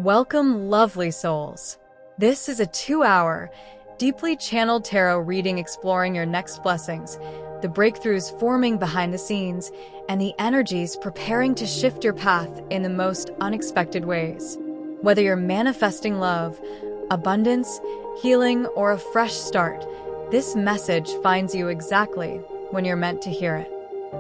Welcome, lovely souls. This is a 2-hour, deeply channeled tarot reading exploring your next blessings, the breakthroughs forming behind the scenes, and the energies preparing to shift your path in the most unexpected ways. Whether you're manifesting love, abundance, healing, or a fresh start, this message finds you exactly when you're meant to hear it.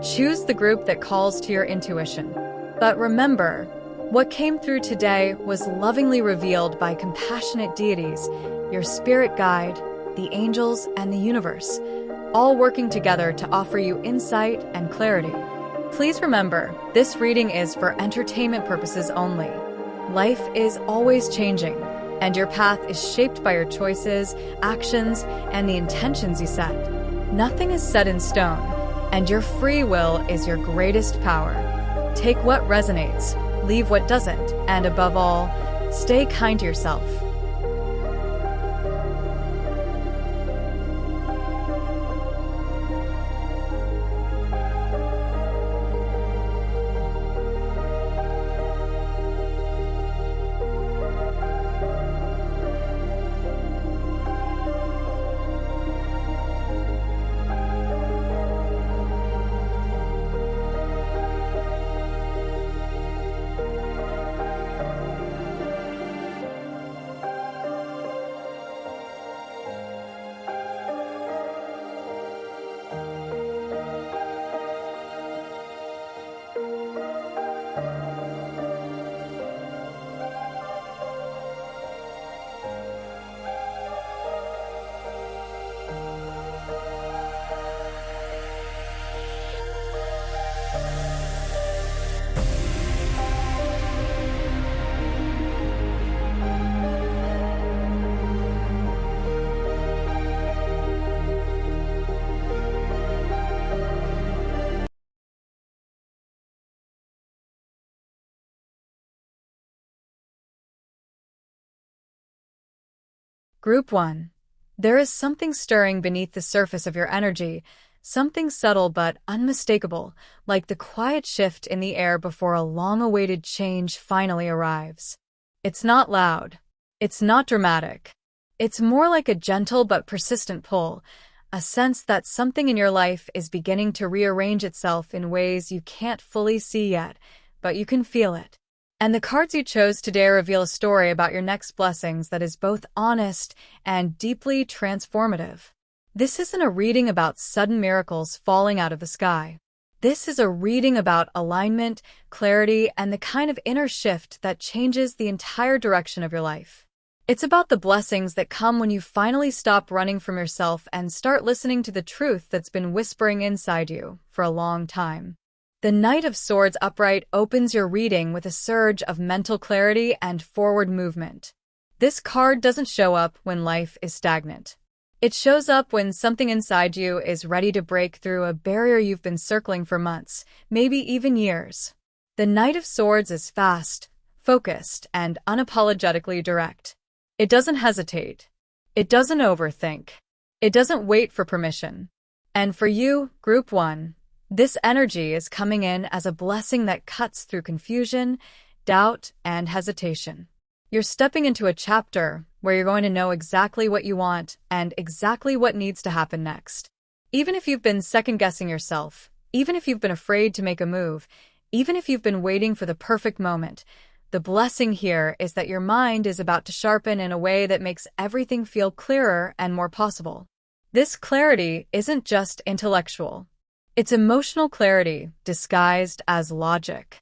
Choose the group that calls to your intuition. But remember, what came through today was lovingly revealed by compassionate deities, your spirit guide, the angels, and the universe, all working together to offer you insight and clarity. Please remember, this reading is for entertainment purposes only. Life is always changing, and your path is shaped by your choices, actions, and the intentions you set. Nothing is set in stone, and your free will is your greatest power. Take what resonates, leave what doesn't, and above all, stay kind to yourself. Group 1. There is something stirring beneath the surface of your energy, something subtle but unmistakable, like the quiet shift in the air before a long-awaited change finally arrives. It's not loud. It's not dramatic. It's more like a gentle but persistent pull, a sense that something in your life is beginning to rearrange itself in ways you can't fully see yet, but you can feel it. And the cards you chose today reveal a story about your next blessings that is both honest and deeply transformative. This isn't a reading about sudden miracles falling out of the sky. This is a reading about alignment, clarity, and the kind of inner shift that changes the entire direction of your life. It's about the blessings that come when you finally stop running from yourself and start listening to the truth that's been whispering inside you for a long time. The Knight of Swords upright opens your reading with a surge of mental clarity and forward movement. This card doesn't show up when life is stagnant. It shows up when something inside you is ready to break through a barrier you've been circling for months, maybe even years. The Knight of Swords is fast, focused, and unapologetically direct. It doesn't hesitate. It doesn't overthink. It doesn't wait for permission. And for you, Group 1, this energy is coming in as a blessing that cuts through confusion, doubt, and hesitation. You're stepping into a chapter where you're going to know exactly what you want and exactly what needs to happen next. Even if you've been second-guessing yourself, even if you've been afraid to make a move, even if you've been waiting for the perfect moment, the blessing here is that your mind is about to sharpen in a way that makes everything feel clearer and more possible. This clarity isn't just intellectual. It's emotional clarity disguised as logic.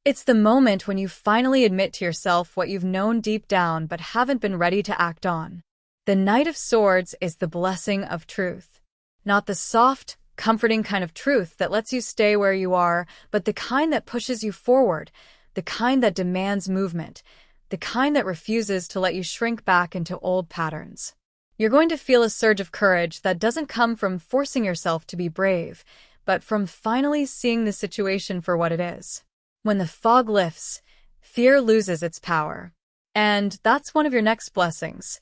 It's the moment when you finally admit to yourself what you've known deep down but haven't been ready to act on. The Knight of Swords is the blessing of truth. Not the soft, comforting kind of truth that lets you stay where you are, but the kind that pushes you forward, the kind that demands movement, the kind that refuses to let you shrink back into old patterns. You're going to feel a surge of courage that doesn't come from forcing yourself to be brave, but from finally seeing the situation for what it is. When the fog lifts, fear loses its power. And that's one of your next blessings.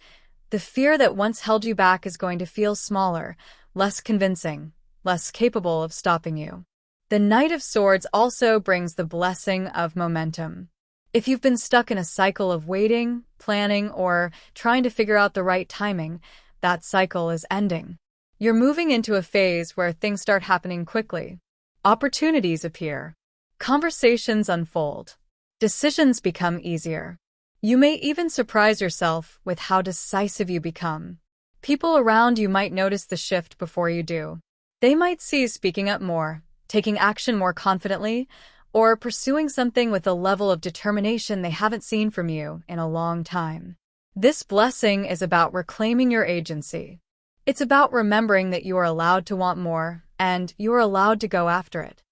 The fear that once held you back is going to feel smaller, less convincing, less capable of stopping you. The Knight of Swords also brings the blessing of momentum. If you've been stuck in a cycle of waiting, planning, or trying to figure out the right timing, that cycle is ending. You're moving into a phase where things start happening quickly. Opportunities appear. Conversations unfold. Decisions become easier. You may even surprise yourself with how decisive you become. People around you might notice the shift before you do. They might see you speaking up more, taking action more confidently, or pursuing something with a level of determination they haven't seen from you in a long time. This blessing is about reclaiming your agency. It's about remembering that you are allowed to want more, and you are allowed to go after it.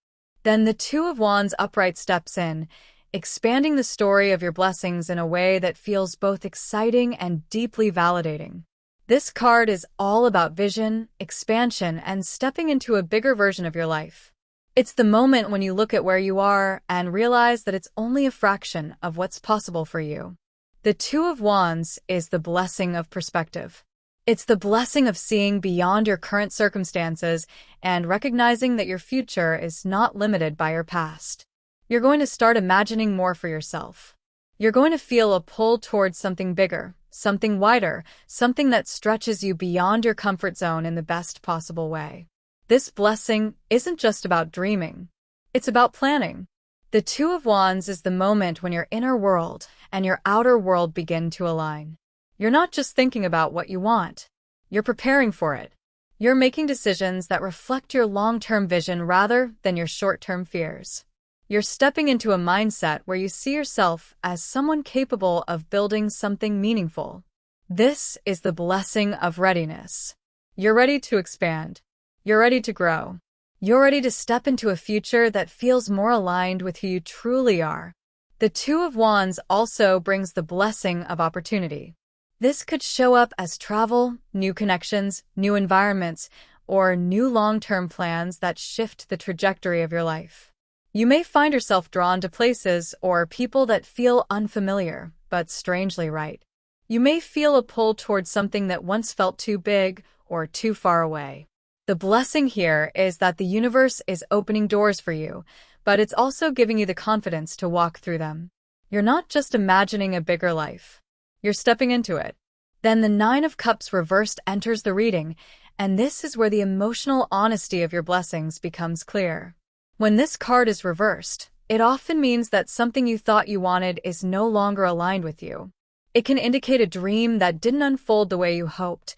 Then the Two of Wands upright steps in, expanding the story of your blessings in a way that feels both exciting and deeply validating. This card is all about vision, expansion, and stepping into a bigger version of your life. It's the moment when you look at where you are and realize that it's only a fraction of what's possible for you. The Two of Wands is the blessing of perspective. It's the blessing of seeing beyond your current circumstances and recognizing that your future is not limited by your past. You're going to start imagining more for yourself. You're going to feel a pull towards something bigger, something wider, something that stretches you beyond your comfort zone in the best possible way. This blessing isn't just about dreaming. It's about planning. The Two of Wands is the moment when your inner world and your outer world begin to align. You're not just thinking about what you want. You're preparing for it. You're making decisions that reflect your long-term vision rather than your short-term fears. You're stepping into a mindset where you see yourself as someone capable of building something meaningful. This is the blessing of readiness. You're ready to expand. You're ready to grow. You're ready to step into a future that feels more aligned with who you truly are. The Two of Wands also brings the blessing of opportunity. This could show up as travel, new connections, new environments, or new long-term plans that shift the trajectory of your life. You may find yourself drawn to places or people that feel unfamiliar, but strangely right. You may feel a pull towards something that once felt too big or too far away. The blessing here is that the universe is opening doors for you, but it's also giving you the confidence to walk through them. You're not just imagining a bigger life. You're stepping into it. Then the Nine of Cups reversed enters the reading, and this is where the emotional honesty of your blessings becomes clear. When this card is reversed, it often means that something you thought you wanted is no longer aligned with you. It can indicate a dream that didn't unfold the way you hoped,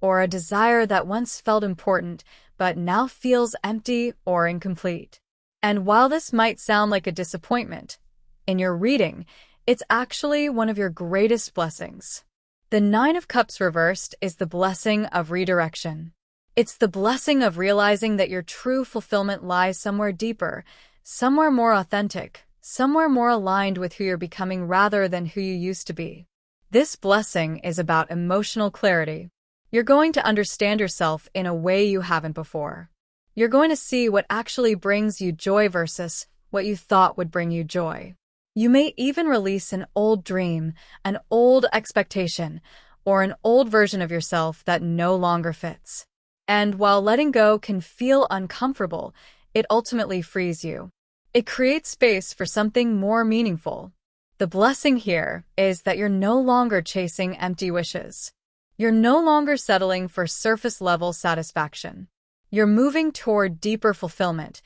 or a desire that once felt important but now feels empty or incomplete. And while this might sound like a disappointment, in your reading, it's actually one of your greatest blessings. The Nine of Cups reversed is the blessing of redirection. It's the blessing of realizing that your true fulfillment lies somewhere deeper, somewhere more authentic, somewhere more aligned with who you're becoming rather than who you used to be. This blessing is about emotional clarity. You're going to understand yourself in a way you haven't before. You're going to see what actually brings you joy versus what you thought would bring you joy. You may even release an old dream, an old expectation, or an old version of yourself that no longer fits. And while letting go can feel uncomfortable, it ultimately frees you. It creates space for something more meaningful. The blessing here is that you're no longer chasing empty wishes. You're no longer settling for surface-level satisfaction. You're moving toward deeper fulfillment,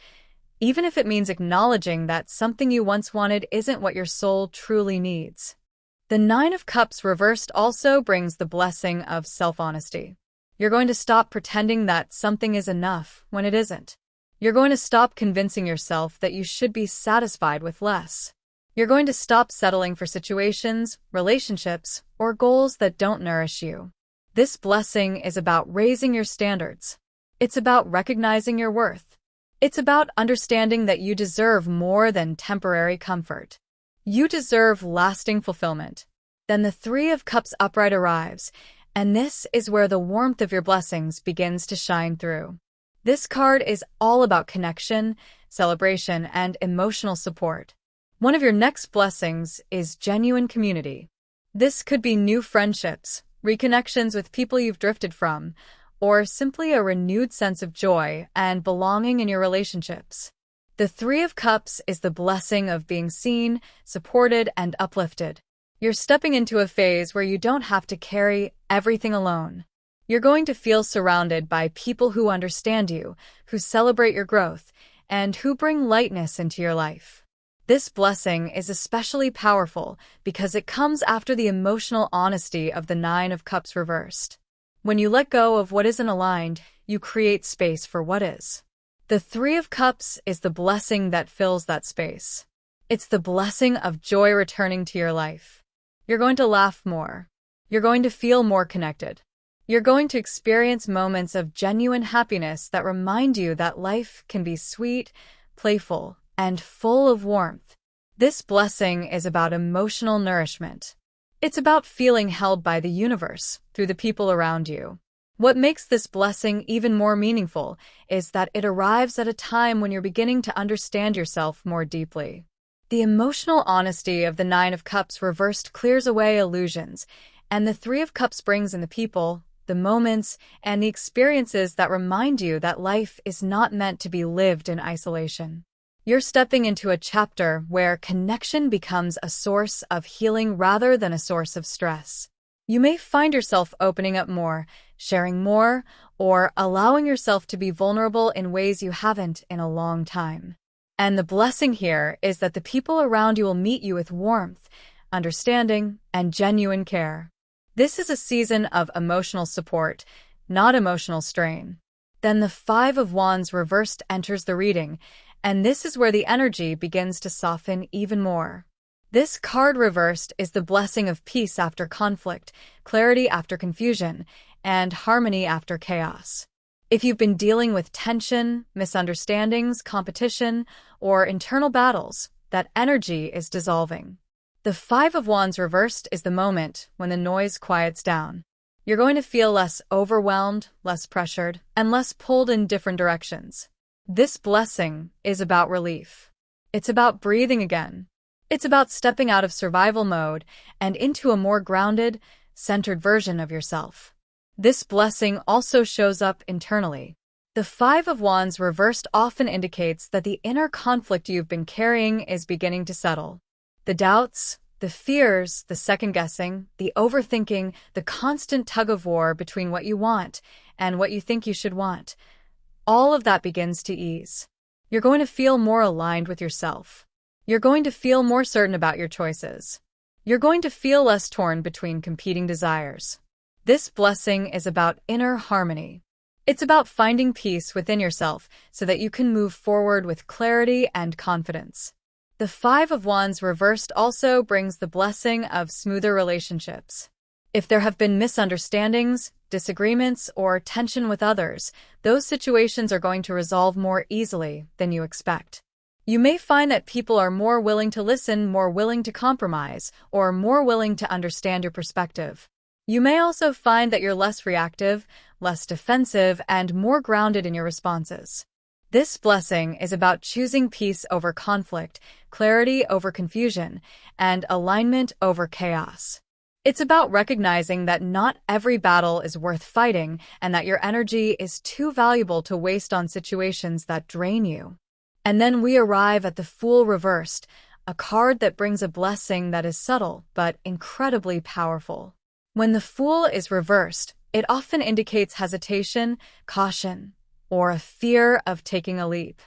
even if it means acknowledging that something you once wanted isn't what your soul truly needs. The Nine of Cups reversed also brings the blessing of self-honesty. You're going to stop pretending that something is enough when it isn't. You're going to stop convincing yourself that you should be satisfied with less. You're going to stop settling for situations, relationships, or goals that don't nourish you. This blessing is about raising your standards. It's about recognizing your worth. It's about understanding that you deserve more than temporary comfort. You deserve lasting fulfillment. Then the Three of Cups upright arrives, and this is where the warmth of your blessings begins to shine through. This card is all about connection, celebration, and emotional support. One of your next blessings is genuine community. This could be new friendships, reconnections with people you've drifted from, or simply a renewed sense of joy and belonging in your relationships. The Three of Cups is the blessing of being seen, supported, and uplifted. You're stepping into a phase where you don't have to carry everything alone. You're going to feel surrounded by people who understand you, who celebrate your growth, and who bring lightness into your life. This blessing is especially powerful because it comes after the emotional honesty of the Nine of Cups reversed. When you let go of what isn't aligned, you create space for what is. The Three of Cups is the blessing that fills that space. It's the blessing of joy returning to your life. You're going to laugh more. You're going to feel more connected. You're going to experience moments of genuine happiness that remind you that life can be sweet, playful, and full of warmth. This blessing is about emotional nourishment. It's about feeling held by the universe through the people around you. What makes this blessing even more meaningful is that it arrives at a time when you're beginning to understand yourself more deeply. The emotional honesty of the Nine of Cups reversed clears away illusions, and the Three of Cups brings in the people, the moments, and the experiences that remind you that life is not meant to be lived in isolation. You're stepping into a chapter where connection becomes a source of healing rather than a source of stress. You may find yourself opening up more, sharing more, or allowing yourself to be vulnerable in ways you haven't in a long time. And the blessing here is that the people around you will meet you with warmth, understanding, and genuine care. This is a season of emotional support, not emotional strain. Then the Five of Wands reversed enters the reading, and this is where the energy begins to soften even more. This card reversed is the blessing of peace after conflict, clarity after confusion, and harmony after chaos. If you've been dealing with tension, misunderstandings, competition, or internal battles, that energy is dissolving. The Five of Wands reversed is the moment when the noise quiets down. You're going to feel less overwhelmed, less pressured, and less pulled in different directions. This blessing is about relief. It's about breathing again. It's about stepping out of survival mode and into a more grounded, centered version of yourself. This blessing also shows up internally. The Five of Wands reversed often indicates that the inner conflict you've been carrying is beginning to settle. The doubts, the fears, the second-guessing, the overthinking, the constant tug-of-war between what you want and what you think you should want, all of that begins to ease. You're going to feel more aligned with yourself. You're going to feel more certain about your choices. You're going to feel less torn between competing desires. This blessing is about inner harmony. It's about finding peace within yourself so that you can move forward with clarity and confidence. The Five of Wands reversed also brings the blessing of smoother relationships. If there have been misunderstandings, disagreements, or tension with others, those situations are going to resolve more easily than you expect. You may find that people are more willing to listen, more willing to compromise, or more willing to understand your perspective. You may also find that you're less reactive, less defensive, and more grounded in your responses. This blessing is about choosing peace over conflict, clarity over confusion, and alignment over chaos. It's about recognizing that not every battle is worth fighting and that your energy is too valuable to waste on situations that drain you. And then we arrive at the Fool reversed, a card that brings a blessing that is subtle but incredibly powerful. When the Fool is reversed, it often indicates hesitation, caution, or a fear of taking a leap.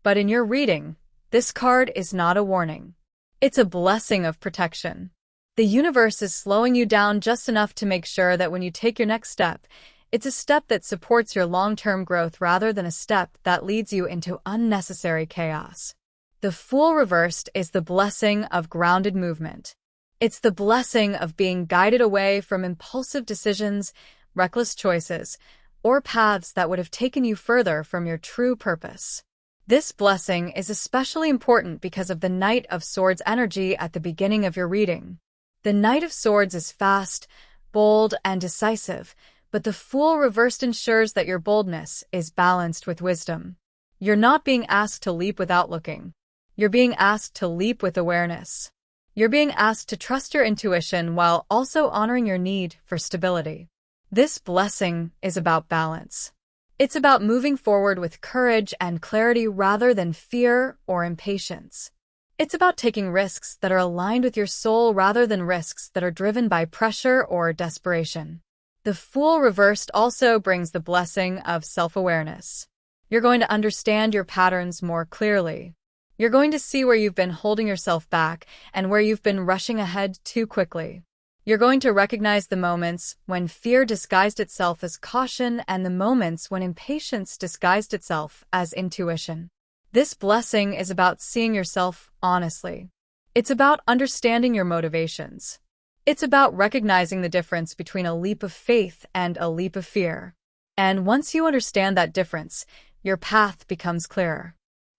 But in your reading, this card is not a warning. It's a blessing of protection. The universe is slowing you down just enough to make sure that when you take your next step, it's a step that supports your long-term growth rather than a step that leads you into unnecessary chaos. The Fool reversed is the blessing of grounded movement. It's the blessing of being guided away from impulsive decisions, reckless choices, or paths that would have taken you further from your true purpose. This blessing is especially important because of the Knight of Swords energy at the beginning of your reading. The Knight of Swords is fast, bold, and decisive, but the Fool reversed ensures that your boldness is balanced with wisdom. You're not being asked to leap without looking. You're being asked to leap with awareness. You're being asked to trust your intuition while also honoring your need for stability. This blessing is about balance. It's about moving forward with courage and clarity rather than fear or impatience. It's about taking risks that are aligned with your soul rather than risks that are driven by pressure or desperation. The Fool reversed also brings the blessing of self-awareness. You're going to understand your patterns more clearly. You're going to see where you've been holding yourself back and where you've been rushing ahead too quickly. You're going to recognize the moments when fear disguised itself as caution and the moments when impatience disguised itself as intuition. This blessing is about seeing yourself honestly. It's about understanding your motivations. It's about recognizing the difference between a leap of faith and a leap of fear. And once you understand that difference, your path becomes clearer.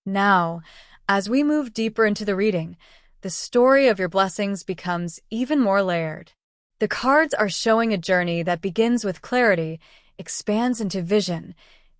Now, as we move deeper into the reading, the story of your blessings becomes even more layered. The cards are showing a journey that begins with clarity, expands into vision,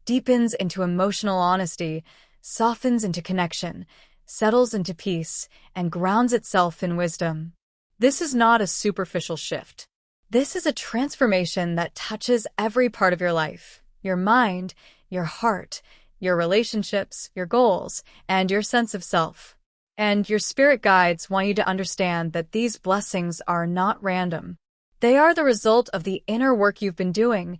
deepens into emotional honesty, softens into connection, settles into peace, and grounds itself in wisdom. This is not a superficial shift. This is a transformation that touches every part of your life, your mind, your heart, your relationships, your goals, and your sense of self. And your spirit guides want you to understand that these blessings are not random. They are the result of the inner work you've been doing,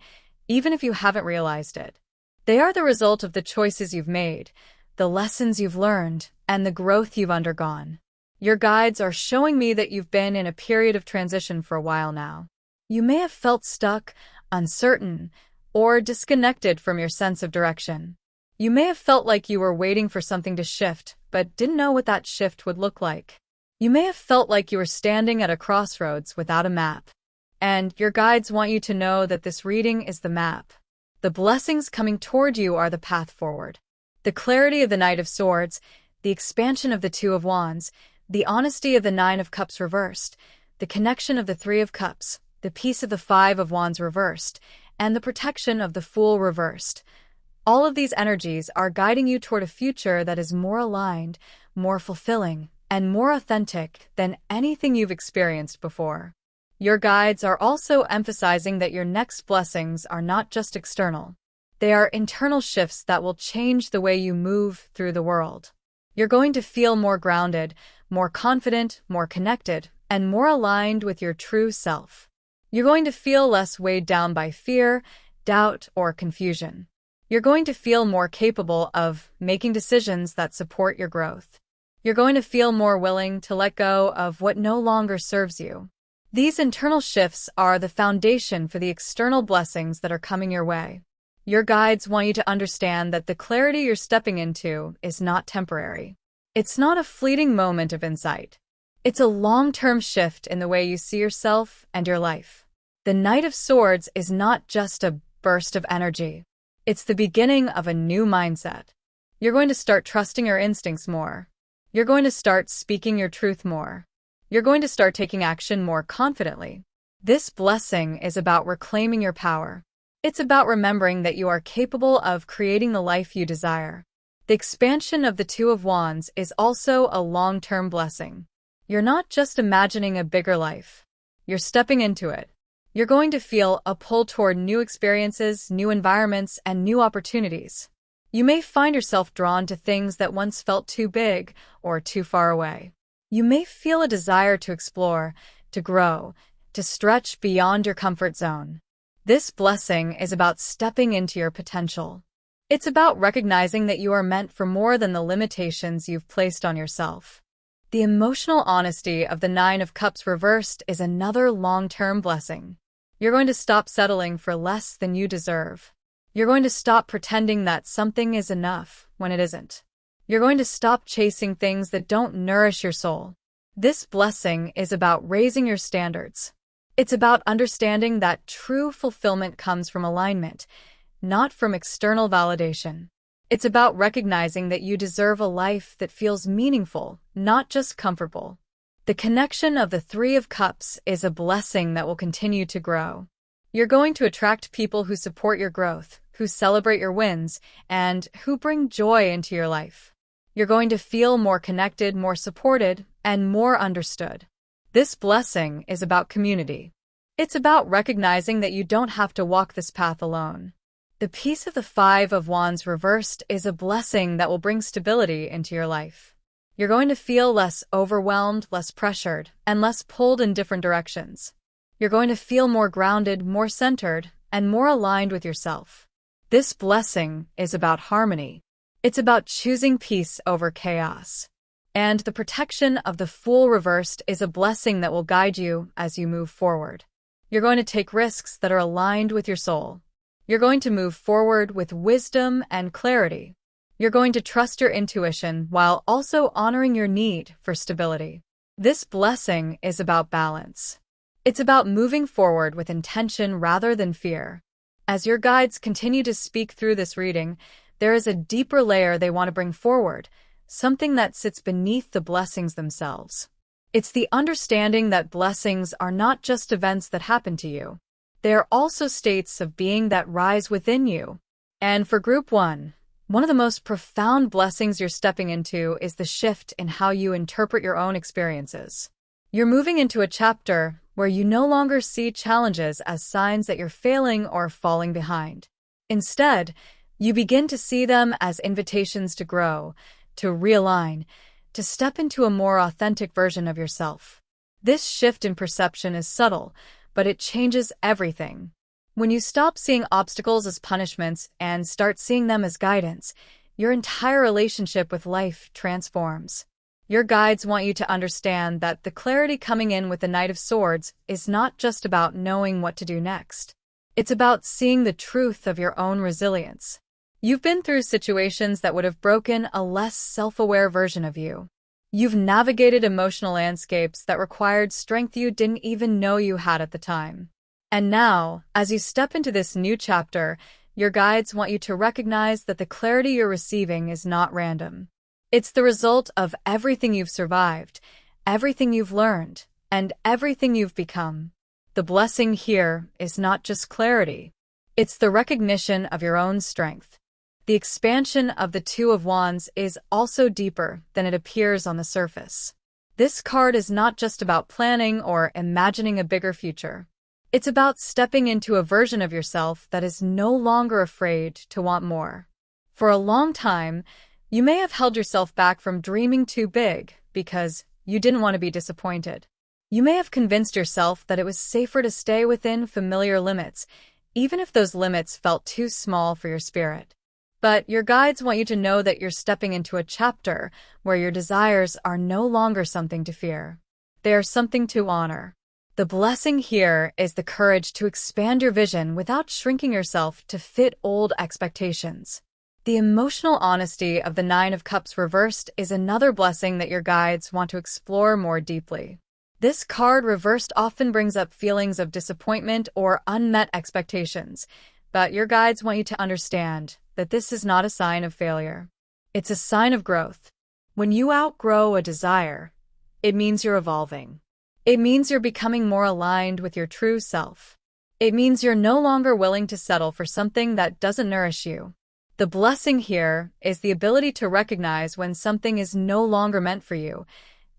even if you haven't realized it. They are the result of the choices you've made, the lessons you've learned, and the growth you've undergone. Your guides are showing me that you've been in a period of transition for a while now. You may have felt stuck, uncertain, or disconnected from your sense of direction. You may have felt like you were waiting for something to shift, but didn't know what that shift would look like. You may have felt like you were standing at a crossroads without a map. And your guides want you to know that this reading is the map. The blessings coming toward you are the path forward. The clarity of the Knight of Swords, the expansion of the Two of Wands, the honesty of the Nine of Cups reversed, the connection of the Three of Cups, the peace of the Five of Wands reversed, and the protection of the Fool reversed. All of these energies are guiding you toward a future that is more aligned, more fulfilling, and more authentic than anything you've experienced before. Your guides are also emphasizing that your next blessings are not just external. They are internal shifts that will change the way you move through the world. You're going to feel more grounded, more confident, more connected, and more aligned with your true self. You're going to feel less weighed down by fear, doubt, or confusion. You're going to feel more capable of making decisions that support your growth. You're going to feel more willing to let go of what no longer serves you. These internal shifts are the foundation for the external blessings that are coming your way. Your guides want you to understand that the clarity you're stepping into is not temporary. It's not a fleeting moment of insight. It's a long-term shift in the way you see yourself and your life. The Knight of Swords is not just a burst of energy. It's the beginning of a new mindset. You're going to start trusting your instincts more. You're going to start speaking your truth more. You're going to start taking action more confidently. This blessing is about reclaiming your power. It's about remembering that you are capable of creating the life you desire. The expansion of the Two of Wands is also a long-term blessing. You're not just imagining a bigger life. You're stepping into it. You're going to feel a pull toward new experiences, new environments, and new opportunities. You may find yourself drawn to things that once felt too big or too far away. You may feel a desire to explore, to grow, to stretch beyond your comfort zone. This blessing is about stepping into your potential. It's about recognizing that you are meant for more than the limitations you've placed on yourself. The emotional honesty of the Nine of Cups reversed is another long-term blessing. You're going to stop settling for less than you deserve. You're going to stop pretending that something is enough when it isn't. You're going to stop chasing things that don't nourish your soul. This blessing is about raising your standards. It's about understanding that true fulfillment comes from alignment, not from external validation. It's about recognizing that you deserve a life that feels meaningful, not just comfortable. The connection of the Three of Cups is a blessing that will continue to grow. You're going to attract people who support your growth, who celebrate your wins, and who bring joy into your life. You're going to feel more connected, more supported, and more understood. This blessing is about community. It's about recognizing that you don't have to walk this path alone. The Peace of the Five of Wands reversed is a blessing that will bring stability into your life. You're going to feel less overwhelmed, less pressured, and less pulled in different directions. You're going to feel more grounded, more centered, and more aligned with yourself. This blessing is about harmony. It's about choosing peace over chaos. And the protection of the Fool reversed is a blessing that will guide you as you move forward. You're going to take risks that are aligned with your soul. You're going to move forward with wisdom and clarity. You're going to trust your intuition while also honoring your need for stability. This blessing is about balance. It's about moving forward with intention rather than fear. As your guides continue to speak through this reading, there is a deeper layer they want to bring forward, something that sits beneath the blessings themselves. It's the understanding that blessings are not just events that happen to you. They are also states of being that rise within you. And for Group 1, one of the most profound blessings you're stepping into is the shift in how you interpret your own experiences. You're moving into a chapter where you no longer see challenges as signs that you're failing or falling behind. Instead, you begin to see them as invitations to grow, to realign, to step into a more authentic version of yourself. This shift in perception is subtle, but it changes everything. When you stop seeing obstacles as punishments and start seeing them as guidance, your entire relationship with life transforms. Your guides want you to understand that the clarity coming in with the Knight of Swords is not just about knowing what to do next. It's about seeing the truth of your own resilience. You've been through situations that would have broken a less self-aware version of you. You've navigated emotional landscapes that required strength you didn't even know you had at the time. And now, as you step into this new chapter, your guides want you to recognize that the clarity you're receiving is not random. It's the result of everything you've survived, everything you've learned, and everything you've become. The blessing here is not just clarity. It's the recognition of your own strength. The expansion of the Two of Wands is also deeper than it appears on the surface. This card is not just about planning or imagining a bigger future. It's about stepping into a version of yourself that is no longer afraid to want more. For a long time, you may have held yourself back from dreaming too big because you didn't want to be disappointed. You may have convinced yourself that it was safer to stay within familiar limits, even if those limits felt too small for your spirit. But your guides want you to know that you're stepping into a chapter where your desires are no longer something to fear. They are something to honor. The blessing here is the courage to expand your vision without shrinking yourself to fit old expectations. The emotional honesty of the Nine of Cups reversed is another blessing that your guides want to explore more deeply. This card reversed often brings up feelings of disappointment or unmet expectations, but your guides want you to understand that this is not a sign of failure. It's a sign of growth. When you outgrow a desire, it means you're evolving. It means you're becoming more aligned with your true self. It means you're no longer willing to settle for something that doesn't nourish you. The blessing here is the ability to recognize when something is no longer meant for you,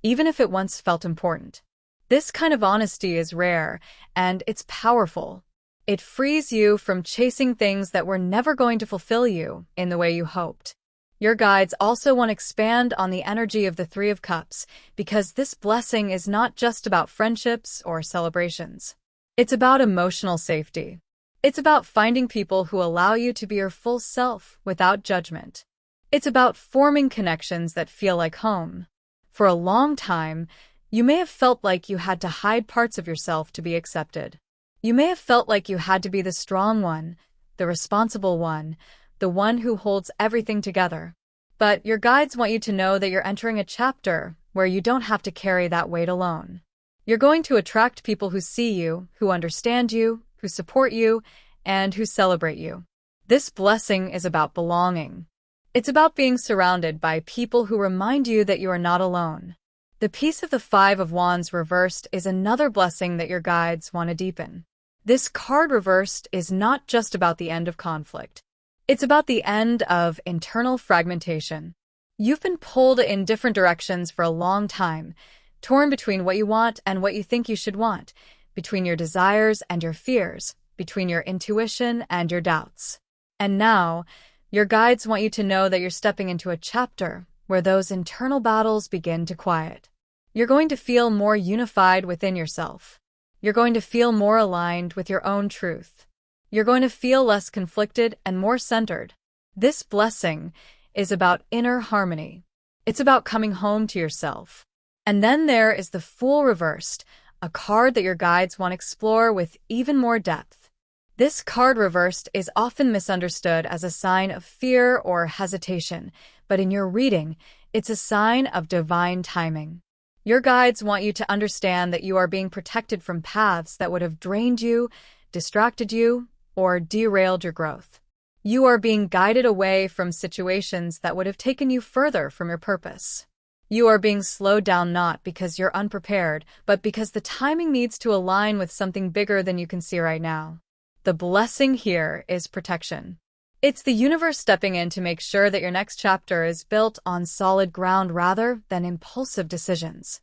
even if it once felt important. This kind of honesty is rare, and it's powerful. It frees you from chasing things that were never going to fulfill you in the way you hoped. Your guides also want to expand on the energy of the Three of Cups, because this blessing is not just about friendships or celebrations. It's about emotional safety. It's about finding people who allow you to be your full self without judgment. It's about forming connections that feel like home. For a long time, you may have felt like you had to hide parts of yourself to be accepted. You may have felt like you had to be the strong one, the responsible one, the one who holds everything together. But your guides want you to know that you're entering a chapter where you don't have to carry that weight alone. You're going to attract people who see you, who understand you, who support you, and who celebrate you. This blessing is about belonging. It's about being surrounded by people who remind you that you are not alone. The Peace of the Five of Wands reversed is another blessing that your guides want to deepen. This card reversed is not just about the end of conflict. It's about the end of internal fragmentation. You've been pulled in different directions for a long time, torn between what you want and what you think you should want, between your desires and your fears, between your intuition and your doubts. And now, your guides want you to know that you're stepping into a chapter where those internal battles begin to quiet. You're going to feel more unified within yourself. You're going to feel more aligned with your own truth. You're going to feel less conflicted and more centered. This blessing is about inner harmony. It's about coming home to yourself. And then there is the Fool reversed, a card that your guides want to explore with even more depth. This card reversed is often misunderstood as a sign of fear or hesitation, but in your reading, it's a sign of divine timing. Your guides want you to understand that you are being protected from paths that would have drained you, distracted you, or derailed your growth. You are being guided away from situations that would have taken you further from your purpose. You are being slowed down not because you're unprepared, but because the timing needs to align with something bigger than you can see right now. The blessing here is protection. It's the universe stepping in to make sure that your next chapter is built on solid ground rather than impulsive decisions.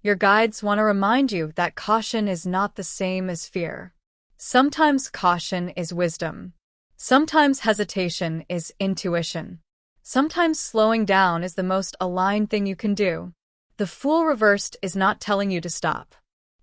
Your guides want to remind you that caution is not the same as fear. Sometimes caution is wisdom. Sometimes hesitation is intuition. Sometimes slowing down is the most aligned thing you can do. The Fool reversed is not telling you to stop.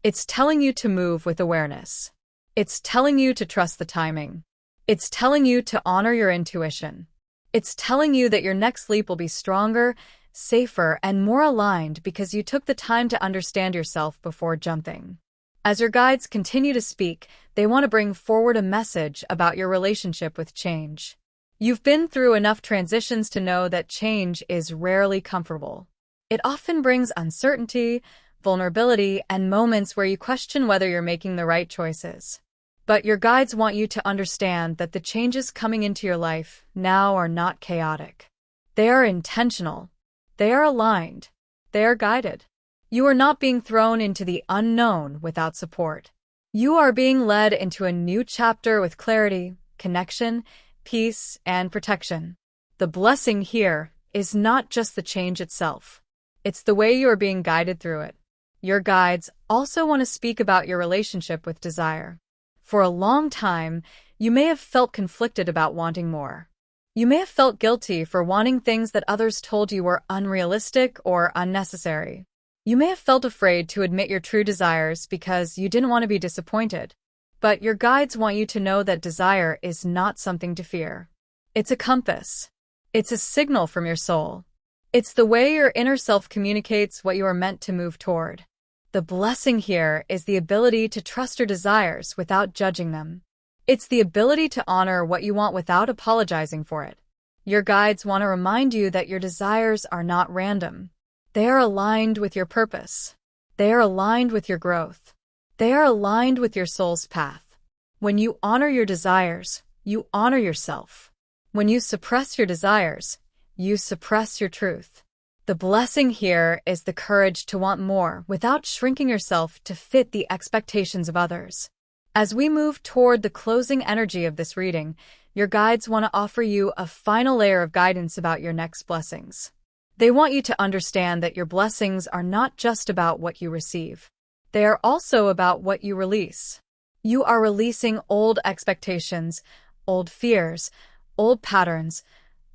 It's telling you to move with awareness. It's telling you to trust the timing. It's telling you to honor your intuition. It's telling you that your next leap will be stronger, safer, and more aligned because you took the time to understand yourself before jumping. As your guides continue to speak, they want to bring forward a message about your relationship with change. You've been through enough transitions to know that change is rarely comfortable. It often brings uncertainty, vulnerability, and moments where you question whether you're making the right choices. But your guides want you to understand that the changes coming into your life now are not chaotic. They are intentional. They are aligned. They are guided. You are not being thrown into the unknown without support. You are being led into a new chapter with clarity, connection, peace, and protection. The blessing here is not just the change itself. It's the way you are being guided through it. Your guides also want to speak about your relationship with desire. For a long time, you may have felt conflicted about wanting more. You may have felt guilty for wanting things that others told you were unrealistic or unnecessary. You may have felt afraid to admit your true desires because you didn't want to be disappointed. But your guides want you to know that desire is not something to fear. It's a compass. It's a signal from your soul. It's the way your inner self communicates what you are meant to move toward. The blessing here is the ability to trust your desires without judging them. It's the ability to honor what you want without apologizing for it. Your guides want to remind you that your desires are not random. They are aligned with your purpose. They are aligned with your growth. They are aligned with your soul's path. When you honor your desires, you honor yourself. When you suppress your desires, you suppress your truth. The blessing here is the courage to want more without shrinking yourself to fit the expectations of others. As we move toward the closing energy of this reading, your guides want to offer you a final layer of guidance about your next blessings. They want you to understand that your blessings are not just about what you receive. They are also about what you release. You are releasing old expectations, old fears, old patterns,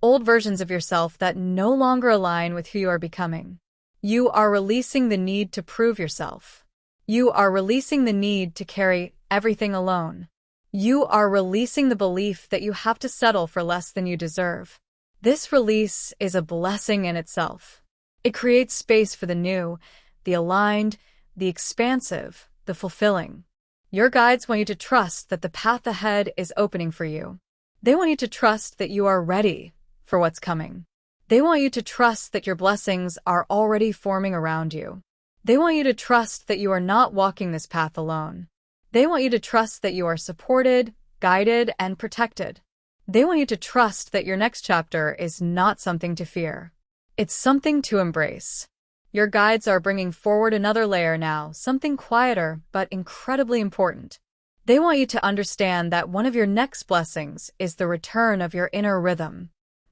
old versions of yourself that no longer align with who you are becoming. You are releasing the need to prove yourself. You are releasing the need to carry everything alone. You are releasing the belief that you have to settle for less than you deserve. This release is a blessing in itself. It creates space for the new, the aligned, the expansive, the fulfilling. Your guides want you to trust that the path ahead is opening for you. They want you to trust that you are ready for what's coming. They want you to trust that your blessings are already forming around you. They want you to trust that you are not walking this path alone. They want you to trust that you are supported, guided, and protected. They want you to trust that your next chapter is not something to fear. It's something to embrace. Your guides are bringing forward another layer now, something quieter but incredibly important. They want you to understand that one of your next blessings is the return of your inner rhythm.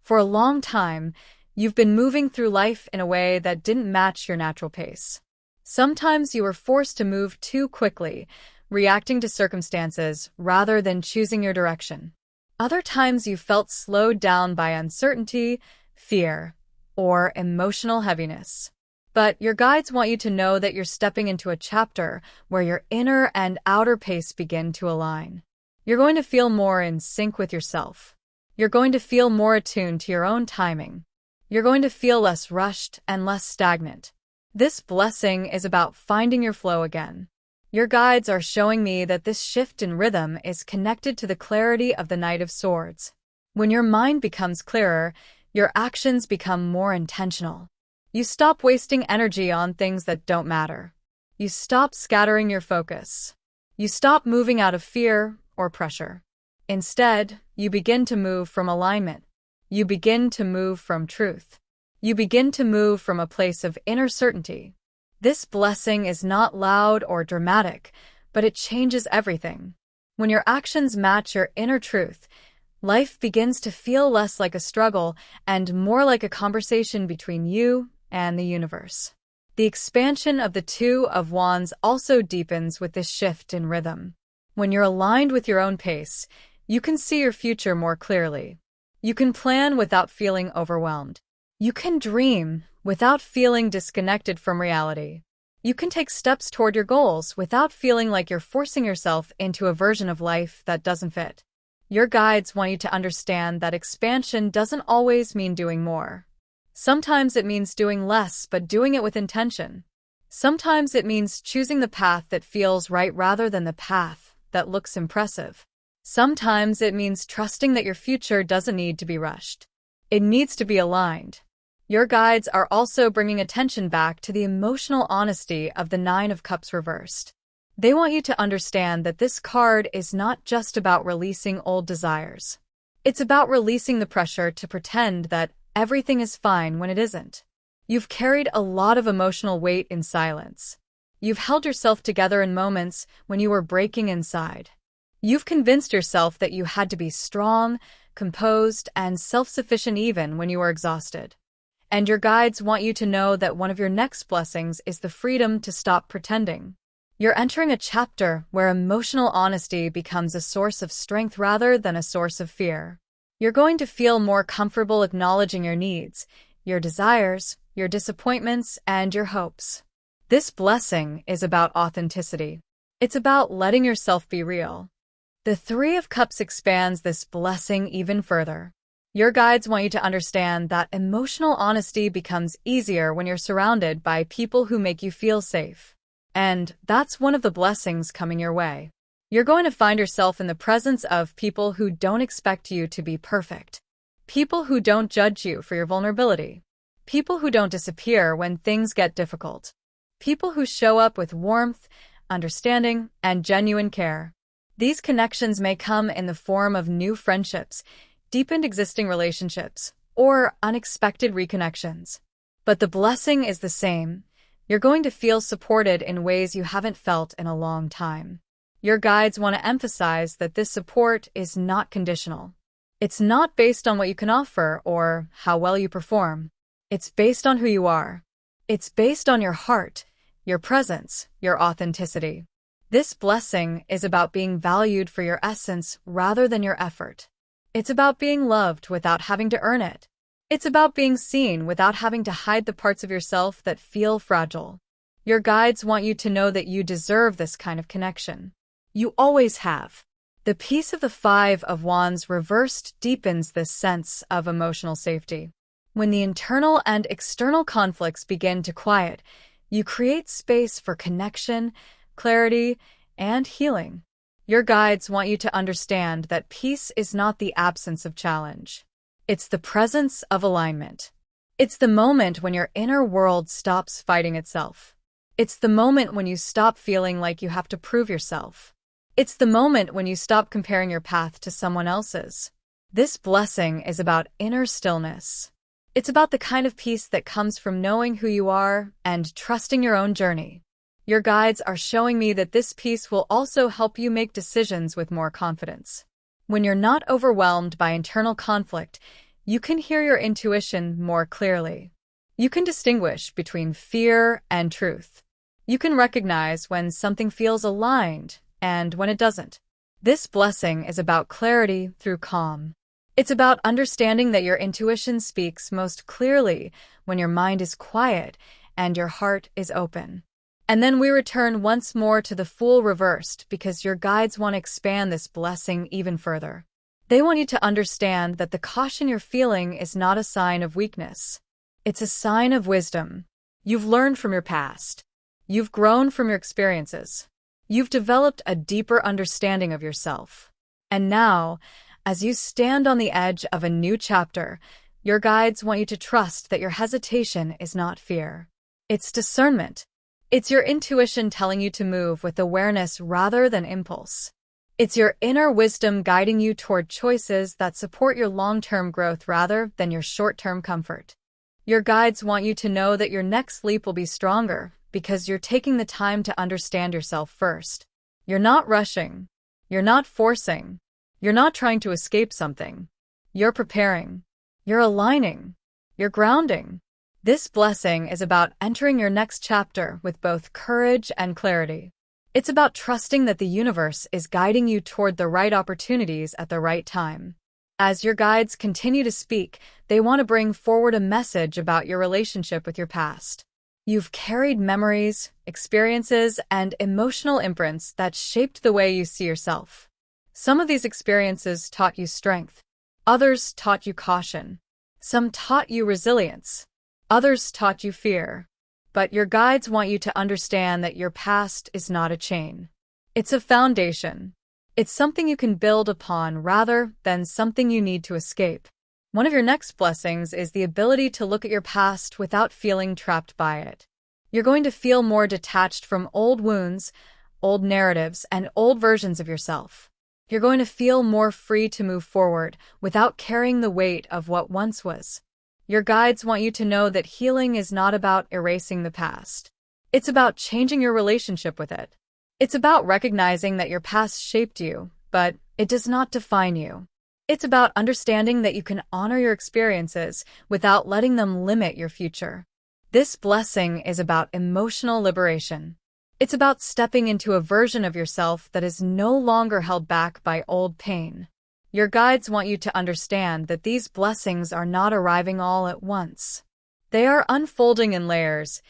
For a long time, you've been moving through life in a way that didn't match your natural pace. Sometimes you were forced to move too quickly, reacting to circumstances rather than choosing your direction. Other times you felt slowed down by uncertainty, fear, or emotional heaviness. But your guides want you to know that you're stepping into a chapter where your inner and outer pace begin to align. You're going to feel more in sync with yourself. You're going to feel more attuned to your own timing. You're going to feel less rushed and less stagnant. This blessing is about finding your flow again. Your guides are showing me that this shift in rhythm is connected to the clarity of the Knight of Swords. When your mind becomes clearer, your actions become more intentional. You stop wasting energy on things that don't matter. You stop scattering your focus. You stop moving out of fear or pressure. Instead, you begin to move from alignment. You begin to move from truth. You begin to move from a place of inner certainty. This blessing is not loud or dramatic, but it changes everything. When your actions match your inner truth, life begins to feel less like a struggle and more like a conversation between you and the universe. The expansion of the Two of Wands also deepens with this shift in rhythm. When you're aligned with your own pace, you can see your future more clearly. You can plan without feeling overwhelmed. You can dream without feeling disconnected from reality. You can take steps toward your goals without feeling like you're forcing yourself into a version of life that doesn't fit. Your guides want you to understand that expansion doesn't always mean doing more. Sometimes it means doing less, but doing it with intention. Sometimes it means choosing the path that feels right rather than the path that looks impressive. Sometimes it means trusting that your future doesn't need to be rushed. It needs to be aligned. Your guides are also bringing attention back to the emotional honesty of the Nine of Cups reversed. They want you to understand that this card is not just about releasing old desires. It's about releasing the pressure to pretend that everything is fine when it isn't. You've carried a lot of emotional weight in silence. You've held yourself together in moments when you were breaking inside. You've convinced yourself that you had to be strong, composed, and self-sufficient even when you were exhausted. And your guides want you to know that one of your next blessings is the freedom to stop pretending. You're entering a chapter where emotional honesty becomes a source of strength rather than a source of fear. You're going to feel more comfortable acknowledging your needs, your desires, your disappointments, and your hopes. This blessing is about authenticity. It's about letting yourself be real. The Three of Cups expands this blessing even further. Your guides want you to understand that emotional honesty becomes easier when you're surrounded by people who make you feel safe. And that's one of the blessings coming your way. You're going to find yourself in the presence of people who don't expect you to be perfect. People who don't judge you for your vulnerability. People who don't disappear when things get difficult. People who show up with warmth, understanding, and genuine care. These connections may come in the form of new friendships, deepened existing relationships, or unexpected reconnections. But the blessing is the same. You're going to feel supported in ways you haven't felt in a long time. Your guides want to emphasize that this support is not conditional. It's not based on what you can offer or how well you perform. It's based on who you are. It's based on your heart, your presence, your authenticity. This blessing is about being valued for your essence rather than your effort. It's about being loved without having to earn it. It's about being seen without having to hide the parts of yourself that feel fragile. Your guides want you to know that you deserve this kind of connection. You always have. The piece of the Five of Wands reversed deepens this sense of emotional safety. When the internal and external conflicts begin to quiet, you create space for connection, clarity, and healing. Your guides want you to understand that peace is not the absence of challenge. It's the presence of alignment. It's the moment when your inner world stops fighting itself. It's the moment when you stop feeling like you have to prove yourself. It's the moment when you stop comparing your path to someone else's. This blessing is about inner stillness. It's about the kind of peace that comes from knowing who you are and trusting your own journey. Your guides are showing me that this peace will also help you make decisions with more confidence. When you're not overwhelmed by internal conflict, you can hear your intuition more clearly. You can distinguish between fear and truth. You can recognize when something feels aligned and when it doesn't. This blessing is about clarity through calm. It's about understanding that your intuition speaks most clearly when your mind is quiet and your heart is open. And then we return once more to the Fool reversed because your guides want to expand this blessing even further. They want you to understand that the caution you're feeling is not a sign of weakness. It's a sign of wisdom. You've learned from your past. You've grown from your experiences. You've developed a deeper understanding of yourself. And now, as you stand on the edge of a new chapter, your guides want you to trust that your hesitation is not fear. It's discernment. It's your intuition telling you to move with awareness rather than impulse. It's your inner wisdom guiding you toward choices that support your long-term growth rather than your short-term comfort. Your guides want you to know that your next leap will be stronger because you're taking the time to understand yourself first. You're not rushing. You're not forcing. You're not trying to escape something. You're preparing. You're aligning. You're grounding. This blessing is about entering your next chapter with both courage and clarity. It's about trusting that the universe is guiding you toward the right opportunities at the right time. As your guides continue to speak, they want to bring forward a message about your relationship with your past. You've carried memories, experiences, and emotional imprints that shaped the way you see yourself. Some of these experiences taught you strength. Others taught you caution. Some taught you resilience. Others taught you fear. But your guides want you to understand that your past is not a chain. It's a foundation. It's something you can build upon rather than something you need to escape. One of your next blessings is the ability to look at your past without feeling trapped by it. You're going to feel more detached from old wounds, old narratives, and old versions of yourself. You're going to feel more free to move forward without carrying the weight of what once was. Your guides want you to know that healing is not about erasing the past. It's about changing your relationship with it. It's about recognizing that your past shaped you, but it does not define you. It's about understanding that you can honor your experiences without letting them limit your future. This blessing is about emotional liberation. It's about stepping into a version of yourself that is no longer held back by old pain. Your guides want you to understand that these blessings are not arriving all at once. They are unfolding in layers,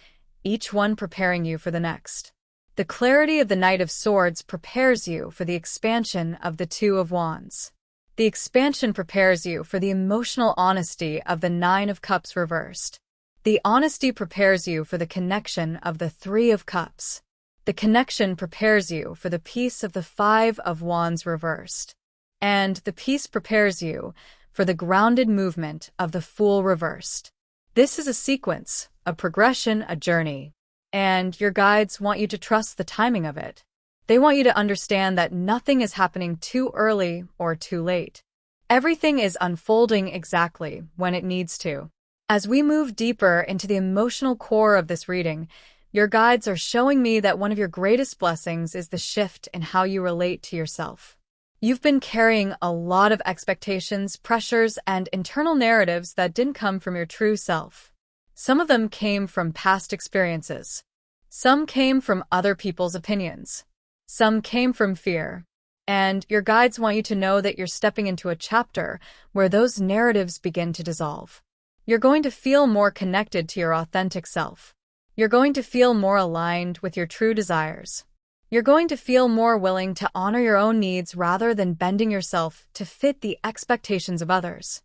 each one preparing you for the next. The clarity of the Knight of Swords prepares you for the expansion of the Two of Wands. The expansion prepares you for the emotional honesty of the Nine of Cups reversed. The honesty prepares you for the connection of the Three of Cups. The connection prepares you for the peace of the Five of Wands reversed. And the peace prepares you for the grounded movement of the Fool reversed. This is a sequence, a progression, a journey. And your guides want you to trust the timing of it. They want you to understand that nothing is happening too early or too late. Everything is unfolding exactly when it needs to. As we move deeper into the emotional core of this reading, your guides are showing me that one of your greatest blessings is the shift in how you relate to yourself. You've been carrying a lot of expectations, pressures, and internal narratives that didn't come from your true self. Some of them came from past experiences. Some came from other people's opinions. Some came from fear. And your guides want you to know that you're stepping into a chapter where those narratives begin to dissolve. You're going to feel more connected to your authentic self. You're going to feel more aligned with your true desires. You're going to feel more willing to honor your own needs rather than bending yourself to fit the expectations of others.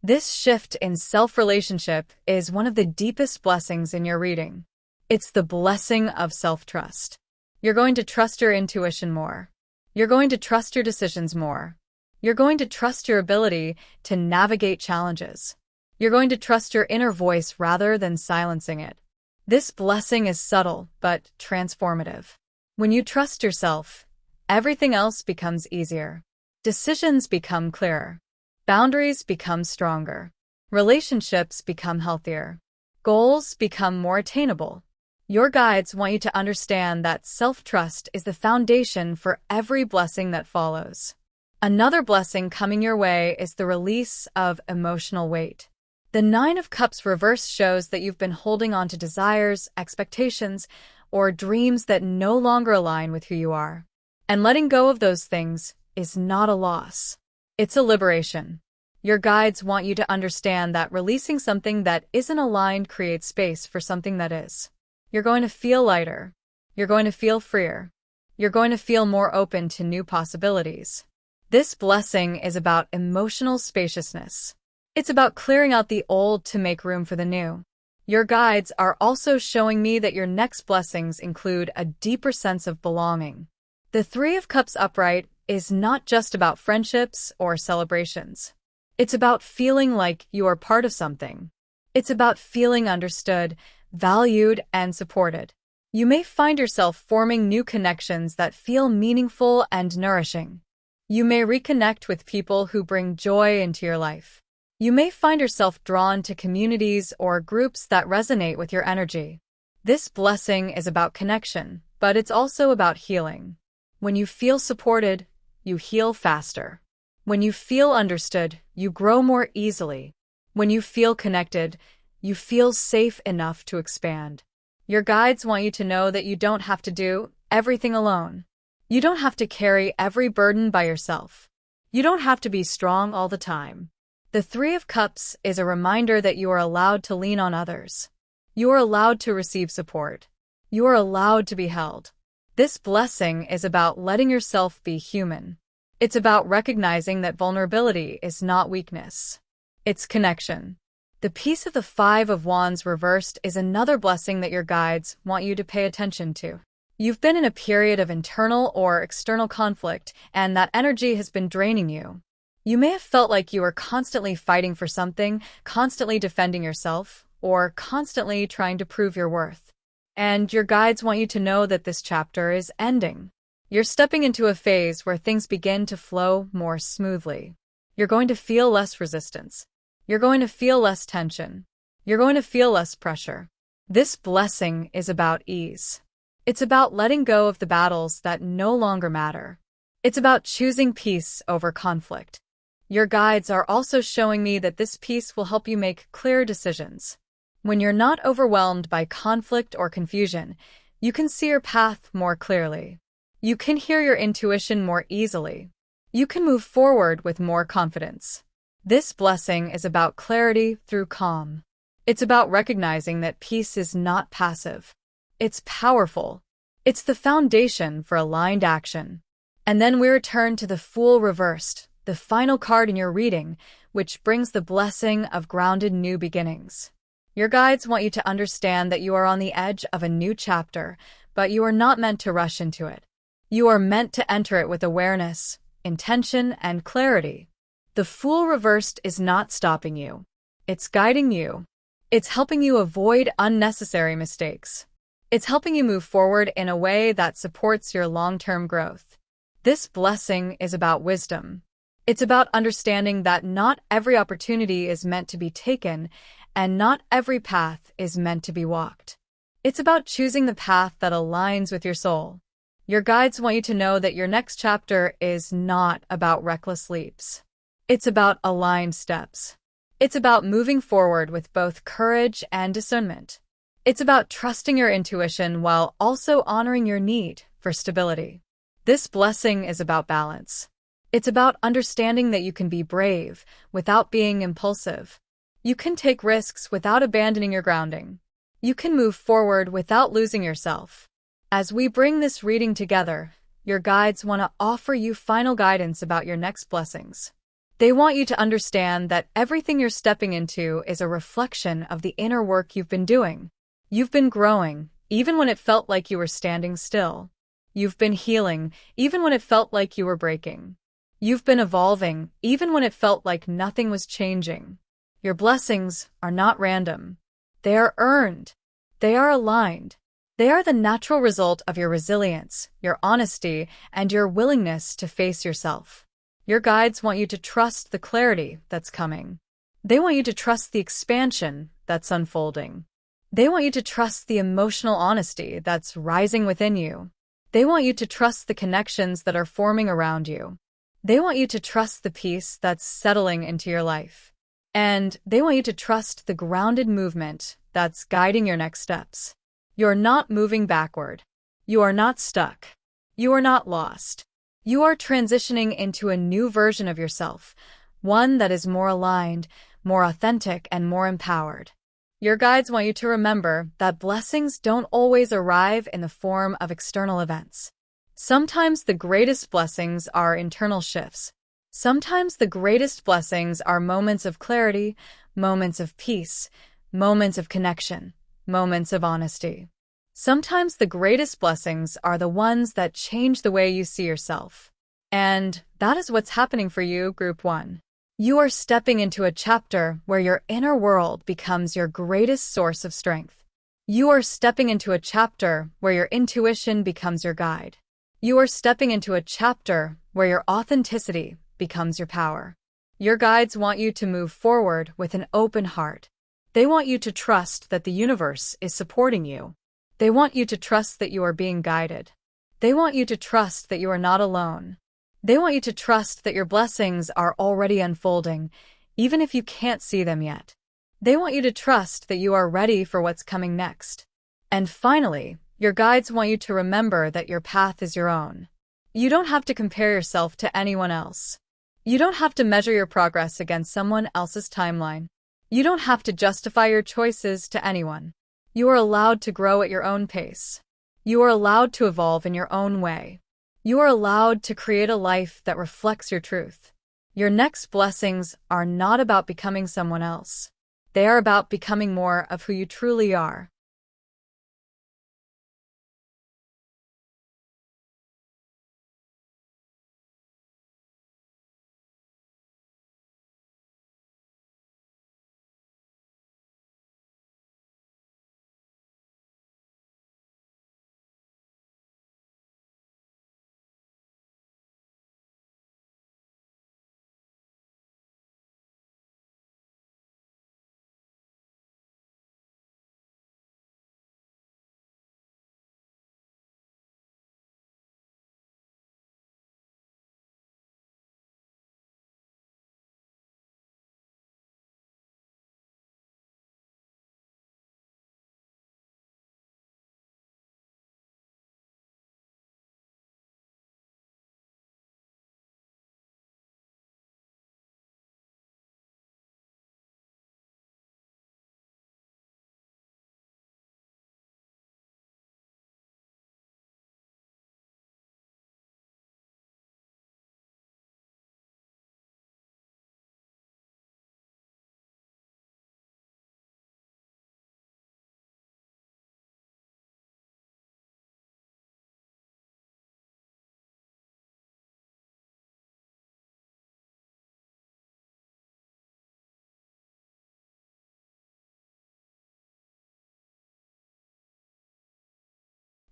This shift in self-relationship is one of the deepest blessings in your reading. It's the blessing of self-trust. You're going to trust your intuition more. You're going to trust your decisions more. You're going to trust your ability to navigate challenges. You're going to trust your inner voice rather than silencing it. This blessing is subtle but transformative. When you trust yourself, everything else becomes easier. Decisions become clearer. Boundaries become stronger. Relationships become healthier. Goals become more attainable. Your guides want you to understand that self-trust is the foundation for every blessing that follows. Another blessing coming your way is the release of emotional weight. The Nine of Cups reverse shows that you've been holding on to desires, expectations, or dreams that no longer align with who you are. And letting go of those things is not a loss. It's a liberation. Your guides want you to understand that releasing something that isn't aligned creates space for something that is. You're going to feel lighter. You're going to feel freer. You're going to feel more open to new possibilities. This blessing is about emotional spaciousness. It's about clearing out the old to make room for the new. Your guides are also showing me that your next blessings include a deeper sense of belonging. The Three of Cups upright is not just about friendships or celebrations. It's about feeling like you are part of something. It's about feeling understood, valued, and supported. You may find yourself forming new connections that feel meaningful and nourishing. You may reconnect with people who bring joy into your life. You may find yourself drawn to communities or groups that resonate with your energy. This blessing is about connection, but it's also about healing. When you feel supported, you heal faster. When you feel understood, you grow more easily. When you feel connected, you feel safe enough to expand. Your guides want you to know that you don't have to do everything alone. You don't have to carry every burden by yourself. You don't have to be strong all the time. The Three of Cups is a reminder that you are allowed to lean on others. You are allowed to receive support. You are allowed to be held. This blessing is about letting yourself be human. It's about recognizing that vulnerability is not weakness. It's connection. The piece of the Five of Wands reversed is another blessing that your guides want you to pay attention to. You've been in a period of internal or external conflict, and that energy has been draining you. You may have felt like you were constantly fighting for something, constantly defending yourself, or constantly trying to prove your worth. And your guides want you to know that this chapter is ending. You're stepping into a phase where things begin to flow more smoothly. You're going to feel less resistance. You're going to feel less tension. You're going to feel less pressure. This blessing is about ease. It's about letting go of the battles that no longer matter. It's about choosing peace over conflict. Your guides are also showing me that this peace will help you make clear decisions. When you're not overwhelmed by conflict or confusion, you can see your path more clearly. You can hear your intuition more easily. You can move forward with more confidence. This blessing is about clarity through calm. It's about recognizing that peace is not passive. It's powerful. It's the foundation for aligned action. And then we return to the Fool reversed, the final card in your reading, which brings the blessing of grounded new beginnings. Your guides want you to understand that you are on the edge of a new chapter, but you are not meant to rush into it. You are meant to enter it with awareness, intention, and clarity. The Fool reversed is not stopping you. It's guiding you. It's helping you avoid unnecessary mistakes. It's helping you move forward in a way that supports your long-term growth. This blessing is about wisdom. It's about understanding that not every opportunity is meant to be taken, and not every path is meant to be walked. It's about choosing the path that aligns with your soul. Your guides want you to know that your next chapter is not about reckless leaps. It's about aligned steps. It's about moving forward with both courage and discernment. It's about trusting your intuition while also honoring your need for stability. This blessing is about balance. It's about understanding that you can be brave without being impulsive. You can take risks without abandoning your grounding. You can move forward without losing yourself. As we bring this reading together, your guides want to offer you final guidance about your next blessings. They want you to understand that everything you're stepping into is a reflection of the inner work you've been doing. You've been growing, even when it felt like you were standing still. You've been healing, even when it felt like you were breaking. You've been evolving, even when it felt like nothing was changing. Your blessings are not random. They are earned. They are aligned. They are the natural result of your resilience, your honesty, and your willingness to face yourself. Your guides want you to trust the clarity that's coming. They want you to trust the expansion that's unfolding. They want you to trust the emotional honesty that's rising within you. They want you to trust the connections that are forming around you. They want you to trust the peace that's settling into your life. And they want you to trust the grounded movement that's guiding your next steps. You're not moving backward. You are not stuck. You are not lost. You are transitioning into a new version of yourself, one that is more aligned, more authentic, and more empowered. Your guides want you to remember that blessings don't always arrive in the form of external events. Sometimes the greatest blessings are internal shifts. Sometimes the greatest blessings are moments of clarity, moments of peace, moments of connection, moments of honesty. Sometimes the greatest blessings are the ones that change the way you see yourself. And that is what's happening for you, Group 1. You are stepping into a chapter where your inner world becomes your greatest source of strength. You are stepping into a chapter where your intuition becomes your guide. You are stepping into a chapter where your authenticity becomes your power. Your guides want you to move forward with an open heart. They want you to trust that the universe is supporting you. They want you to trust that you are being guided. They want you to trust that you are not alone. They want you to trust that your blessings are already unfolding, even if you can't see them yet. They want you to trust that you are ready for what's coming next. And finally, your guides want you to remember that your path is your own. You don't have to compare yourself to anyone else. You don't have to measure your progress against someone else's timeline. You don't have to justify your choices to anyone. You are allowed to grow at your own pace. You are allowed to evolve in your own way. You are allowed to create a life that reflects your truth. Your next blessings are not about becoming someone else. They are about becoming more of who you truly are.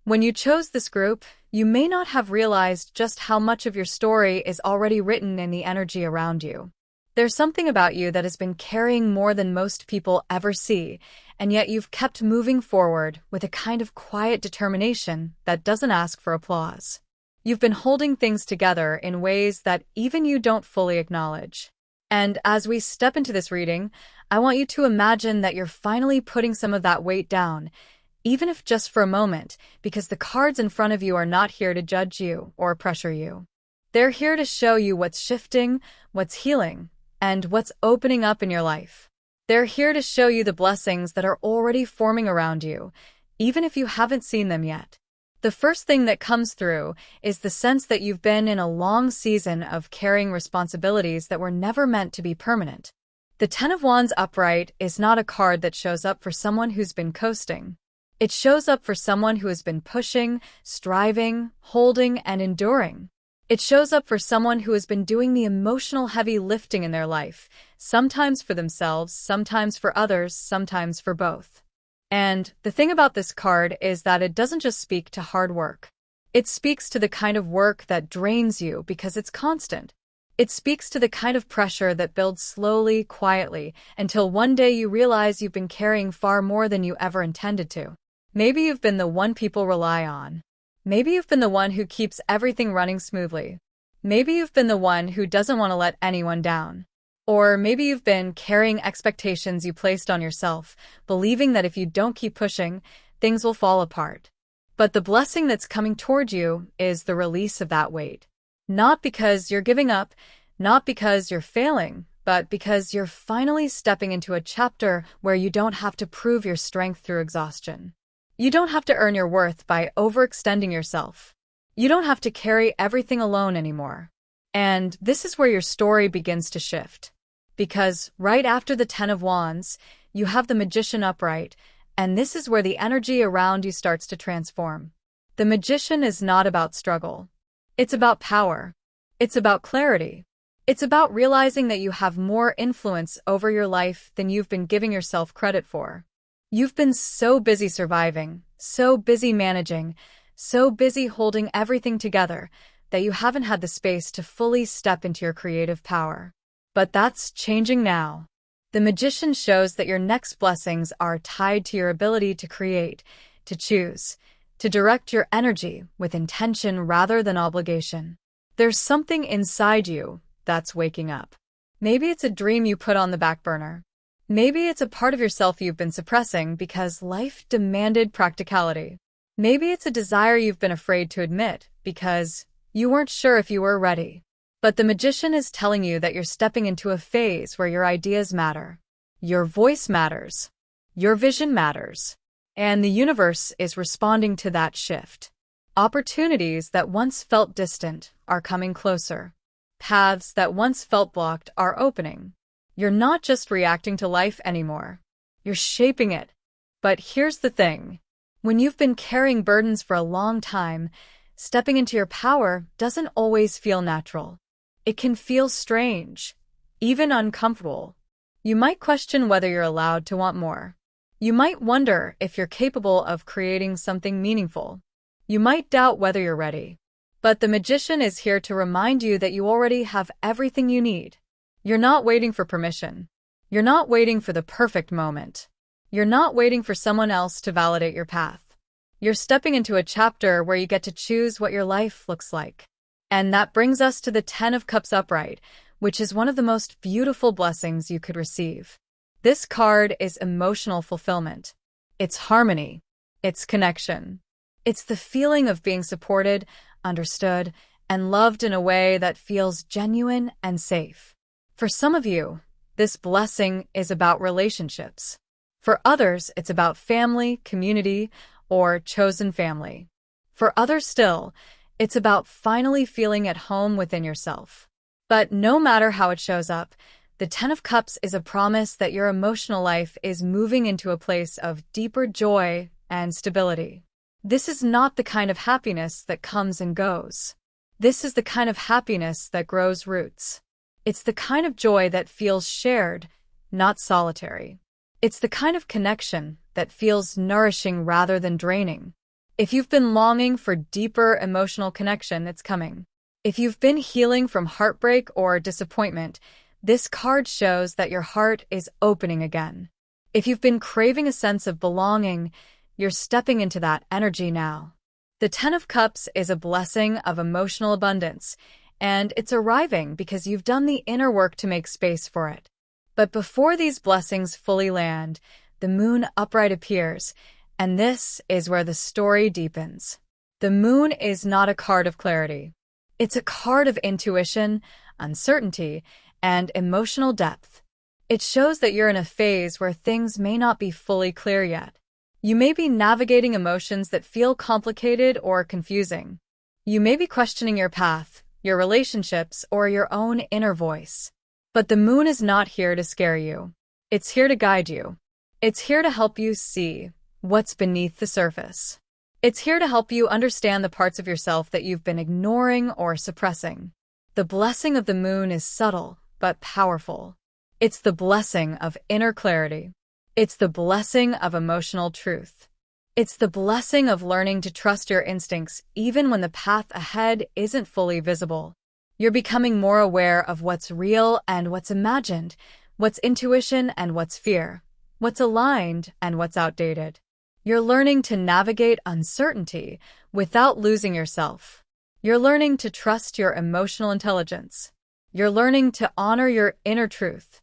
When you chose this group, you may not have realized just how much of your story is already written in the energy around you. There's something about you that has been carrying more than most people ever see, and yet you've kept moving forward with a kind of quiet determination that doesn't ask for applause. You've been holding things together in ways that even you don't fully acknowledge. And as we step into this reading, I want you to imagine that you're finally putting some of that weight down, even if just for a moment, because the cards in front of you are not here to judge you or pressure you. They're here to show you what's shifting, what's healing, and what's opening up in your life. They're here to show you the blessings that are already forming around you, even if you haven't seen them yet. The first thing that comes through is the sense that you've been in a long season of carrying responsibilities that were never meant to be permanent. The Ten of Wands upright is not a card that shows up for someone who's been coasting. It shows up for someone who has been pushing, striving, holding, and enduring. It shows up for someone who has been doing the emotional heavy lifting in their life, sometimes for themselves, sometimes for others, sometimes for both. And the thing about this card is that it doesn't just speak to hard work. It speaks to the kind of work that drains you because it's constant. It speaks to the kind of pressure that builds slowly, quietly, until one day you realize you've been carrying far more than you ever intended to. Maybe you've been the one people rely on. Maybe you've been the one who keeps everything running smoothly. Maybe you've been the one who doesn't want to let anyone down. Or maybe you've been carrying expectations you placed on yourself, believing that if you don't keep pushing, things will fall apart. But the blessing that's coming toward you is the release of that weight. Not because you're giving up, not because you're failing, but because you're finally stepping into a chapter where you don't have to prove your strength through exhaustion. You don't have to earn your worth by overextending yourself. You don't have to carry everything alone anymore. And this is where your story begins to shift. Because right after the Ten of Wands, you have the Magician upright, and this is where the energy around you starts to transform. The Magician is not about struggle. It's about power. It's about clarity. It's about realizing that you have more influence over your life than you've been giving yourself credit for. You've been so busy surviving, so busy managing, so busy holding everything together that you haven't had the space to fully step into your creative power. But that's changing now. The Magician shows that your next blessings are tied to your ability to create, to choose, to direct your energy with intention rather than obligation. There's something inside you that's waking up. Maybe it's a dream you put on the back burner. Maybe it's a part of yourself you've been suppressing because life demanded practicality. Maybe it's a desire you've been afraid to admit because you weren't sure if you were ready. But the Magician is telling you that you're stepping into a phase where your ideas matter. Your voice matters. Your vision matters. And the universe is responding to that shift. Opportunities that once felt distant are coming closer. Paths that once felt blocked are opening. You're not just reacting to life anymore. You're shaping it. But here's the thing. When you've been carrying burdens for a long time, stepping into your power doesn't always feel natural. It can feel strange, even uncomfortable. You might question whether you're allowed to want more. You might wonder if you're capable of creating something meaningful. You might doubt whether you're ready. But the Magician is here to remind you that you already have everything you need. You're not waiting for permission. You're not waiting for the perfect moment. You're not waiting for someone else to validate your path. You're stepping into a chapter where you get to choose what your life looks like. And that brings us to the Ten of Cups upright, which is one of the most beautiful blessings you could receive. This card is emotional fulfillment. It's harmony. It's connection. It's the feeling of being supported, understood, and loved in a way that feels genuine and safe. For some of you, this blessing is about relationships. For others, it's about family, community, or chosen family. For others still, it's about finally feeling at home within yourself. But no matter how it shows up, the Ten of Cups is a promise that your emotional life is moving into a place of deeper joy and stability. This is not the kind of happiness that comes and goes. This is the kind of happiness that grows roots. It's the kind of joy that feels shared, not solitary. It's the kind of connection that feels nourishing rather than draining. If you've been longing for deeper emotional connection, it's coming. If you've been healing from heartbreak or disappointment, this card shows that your heart is opening again. If you've been craving a sense of belonging, you're stepping into that energy now. The Ten of Cups is a blessing of emotional abundance, and it's arriving because you've done the inner work to make space for it. But before these blessings fully land, the Moon upright appears, and this is where the story deepens. The Moon is not a card of clarity. It's a card of intuition, uncertainty, and emotional depth. It shows that you're in a phase where things may not be fully clear yet. You may be navigating emotions that feel complicated or confusing. You may be questioning your path, your relationships, or your own inner voice. But the Moon is not here to scare you. It's here to guide you. It's here to help you see what's beneath the surface. It's here to help you understand the parts of yourself that you've been ignoring or suppressing. The blessing of the Moon is subtle but powerful. It's the blessing of inner clarity. It's the blessing of emotional truth. It's the blessing of learning to trust your instincts even when the path ahead isn't fully visible. You're becoming more aware of what's real and what's imagined, what's intuition and what's fear, what's aligned and what's outdated. You're learning to navigate uncertainty without losing yourself. You're learning to trust your emotional intelligence. You're learning to honor your inner truth.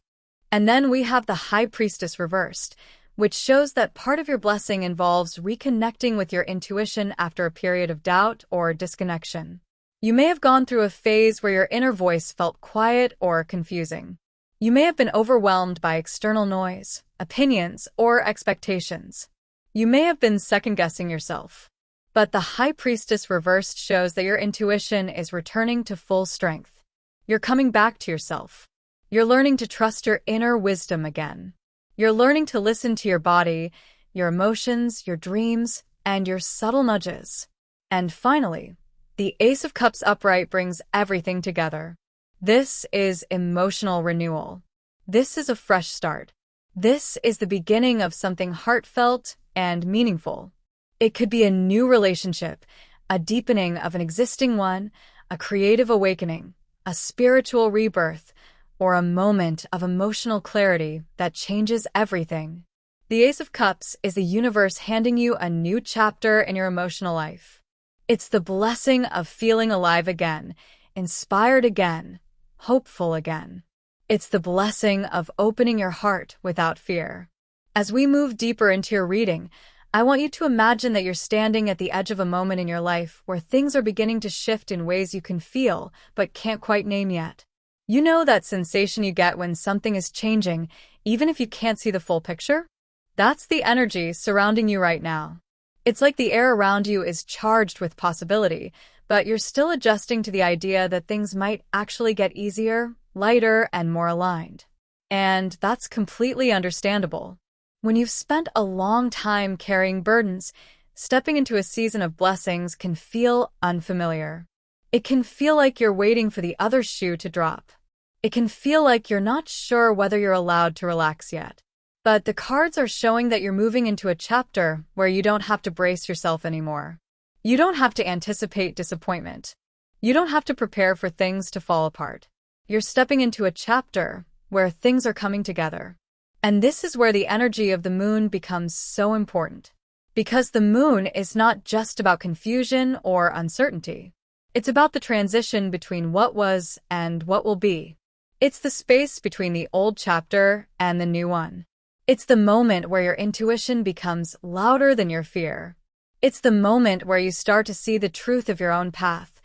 And then we have the High Priestess reversed, which shows that part of your blessing involves reconnecting with your intuition after a period of doubt or disconnection. You may have gone through a phase where your inner voice felt quiet or confusing. You may have been overwhelmed by external noise, opinions, or expectations. You may have been second-guessing yourself. But the High Priestess reversed shows that your intuition is returning to full strength. You're coming back to yourself. You're learning to trust your inner wisdom again. You're learning to listen to your body, your emotions, your dreams, and your subtle nudges. And finally, the Ace of Cups upright brings everything together. This is emotional renewal. This is a fresh start. This is the beginning of something heartfelt and meaningful. It could be a new relationship, a deepening of an existing one, a creative awakening, a spiritual rebirth, or a moment of emotional clarity that changes everything. The Ace of Cups is the universe handing you a new chapter in your emotional life. It's the blessing of feeling alive again, inspired again, hopeful again. It's the blessing of opening your heart without fear. As we move deeper into your reading, I want you to imagine that you're standing at the edge of a moment in your life where things are beginning to shift in ways you can feel but can't quite name yet. You know that sensation you get when something is changing, even if you can't see the full picture? That's the energy surrounding you right now. It's like the air around you is charged with possibility, but you're still adjusting to the idea that things might actually get easier, lighter, and more aligned. And that's completely understandable. When you've spent a long time carrying burdens, stepping into a season of blessings can feel unfamiliar. It can feel like you're waiting for the other shoe to drop. It can feel like you're not sure whether you're allowed to relax yet. But the cards are showing that you're moving into a chapter where you don't have to brace yourself anymore. You don't have to anticipate disappointment. You don't have to prepare for things to fall apart. You're stepping into a chapter where things are coming together. And this is where the energy of the moon becomes so important. Because the moon is not just about confusion or uncertainty. It's about the transition between what was and what will be. It's the space between the old chapter and the new one. It's the moment where your intuition becomes louder than your fear. It's the moment where you start to see the truth of your own path,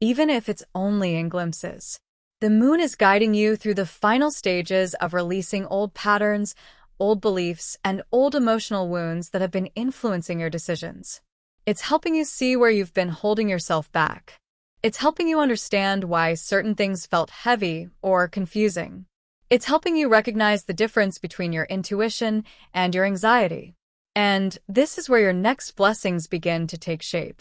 even if it's only in glimpses. The moon is guiding you through the final stages of releasing old patterns, old beliefs, and old emotional wounds that have been influencing your decisions. It's helping you see where you've been holding yourself back. It's helping you understand why certain things felt heavy or confusing. It's helping you recognize the difference between your intuition and your anxiety. And this is where your next blessings begin to take shape.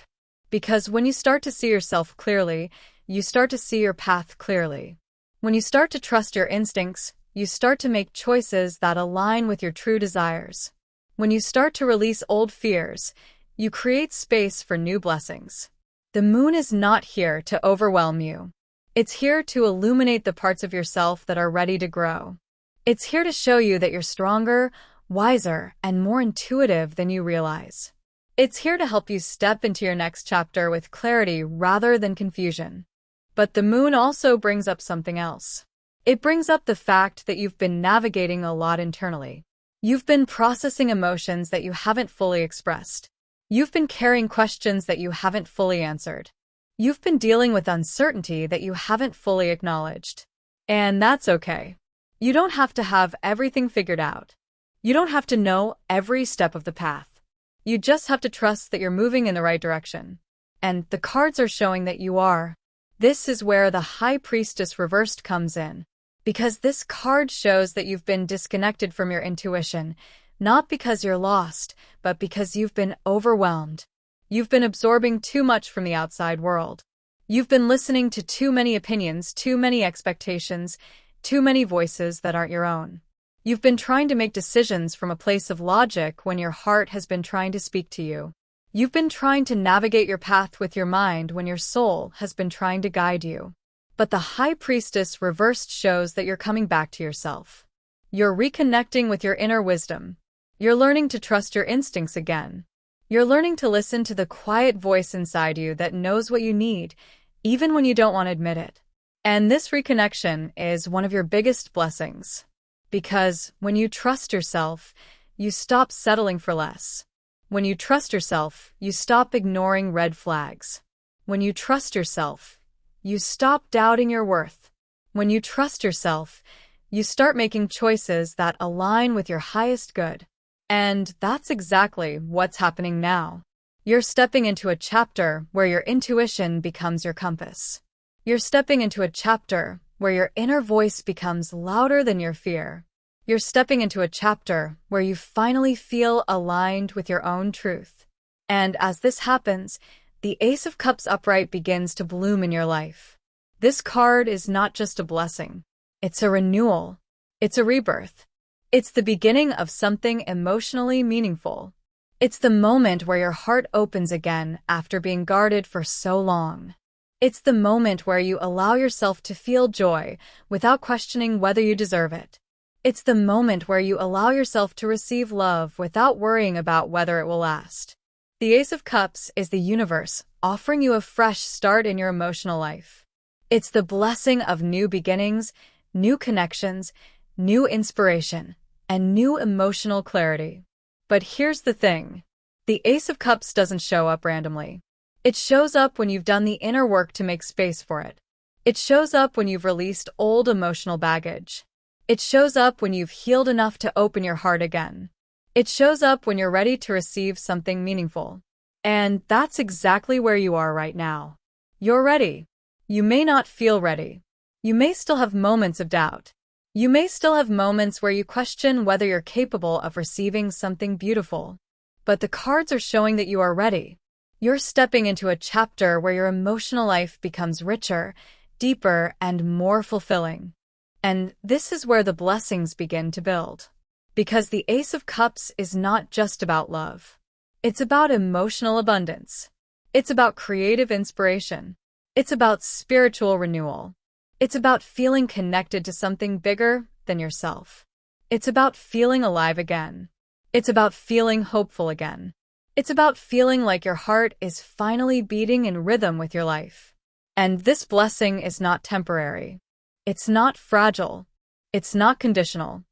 Because when you start to see yourself clearly, you start to see your path clearly. When you start to trust your instincts, you start to make choices that align with your true desires. When you start to release old fears, you create space for new blessings. The moon is not here to overwhelm you. It's here to illuminate the parts of yourself that are ready to grow. It's here to show you that you're stronger, wiser, and more intuitive than you realize. It's here to help you step into your next chapter with clarity rather than confusion. But the moon also brings up something else. It brings up the fact that you've been navigating a lot internally. You've been processing emotions that you haven't fully expressed. You've been carrying questions that you haven't fully answered. You've been dealing with uncertainty that you haven't fully acknowledged. And that's okay. You don't have to have everything figured out. You don't have to know every step of the path. You just have to trust that you're moving in the right direction. And the cards are showing that you are. This is where the High Priestess reversed comes in. Because this card shows that you've been disconnected from your intuition, not because you're lost, but because you've been overwhelmed. You've been absorbing too much from the outside world. You've been listening to too many opinions, too many expectations, too many voices that aren't your own. You've been trying to make decisions from a place of logic when your heart has been trying to speak to you. You've been trying to navigate your path with your mind when your soul has been trying to guide you. But the High Priestess reversed shows that you're coming back to yourself. You're reconnecting with your inner wisdom. You're learning to trust your instincts again. You're learning to listen to the quiet voice inside you that knows what you need, even when you don't want to admit it. And this reconnection is one of your biggest blessings. Because when you trust yourself, you stop settling for less. When you trust yourself, you stop ignoring red flags. When you trust yourself, you stop doubting your worth. When you trust yourself, you start making choices that align with your highest good. And that's exactly what's happening now. You're stepping into a chapter where your intuition becomes your compass. You're stepping into a chapter where your inner voice becomes louder than your fear. You're stepping into a chapter where you finally feel aligned with your own truth. And as this happens, the Ace of Cups upright begins to bloom in your life. This card is not just a blessing. It's a renewal. It's a rebirth. It's the beginning of something emotionally meaningful. It's the moment where your heart opens again after being guarded for so long. It's the moment where you allow yourself to feel joy without questioning whether you deserve it. It's the moment where you allow yourself to receive love without worrying about whether it will last. The Ace of Cups is the universe offering you a fresh start in your emotional life. It's the blessing of new beginnings, new connections, new inspiration, and new emotional clarity. But here's the thing. The Ace of Cups doesn't show up randomly. It shows up when you've done the inner work to make space for it. It shows up when you've released old emotional baggage. It shows up when you've healed enough to open your heart again. It shows up when you're ready to receive something meaningful. And that's exactly where you are right now. You're ready. You may not feel ready. You may still have moments of doubt. You may still have moments where you question whether you're capable of receiving something beautiful. But the cards are showing that you are ready. You're stepping into a chapter where your emotional life becomes richer, deeper, and more fulfilling. And this is where the blessings begin to build. Because the Ace of Cups is not just about love. It's about emotional abundance. It's about creative inspiration. It's about spiritual renewal. It's about feeling connected to something bigger than yourself. It's about feeling alive again. It's about feeling hopeful again. It's about feeling like your heart is finally beating in rhythm with your life. And this blessing is not temporary. It's not fragile. It's not conditional.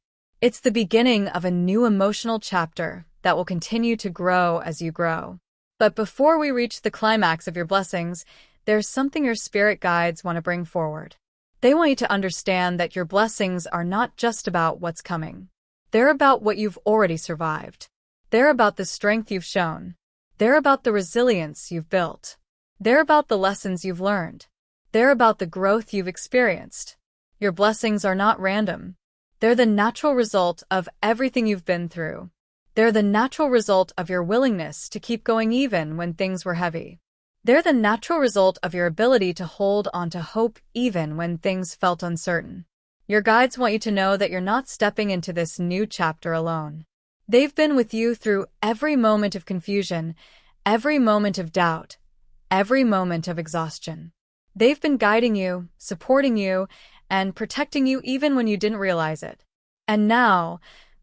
It's the beginning of a new emotional chapter that will continue to grow as you grow. But before we reach the climax of your blessings, there's something your spirit guides want to bring forward. They want you to understand that your blessings are not just about what's coming. They're about what you've already survived. They're about the strength you've shown. They're about the resilience you've built. They're about the lessons you've learned. They're about the growth you've experienced. Your blessings are not random. They're the natural result of everything you've been through. They're the natural result of your willingness to keep going even when things were heavy. They're the natural result of your ability to hold on to hope even when things felt uncertain. Your guides want you to know that you're not stepping into this new chapter alone. They've been with you through every moment of confusion, every moment of doubt, every moment of exhaustion. They've been guiding you, supporting you, and protecting you even when you didn't realize it. And now,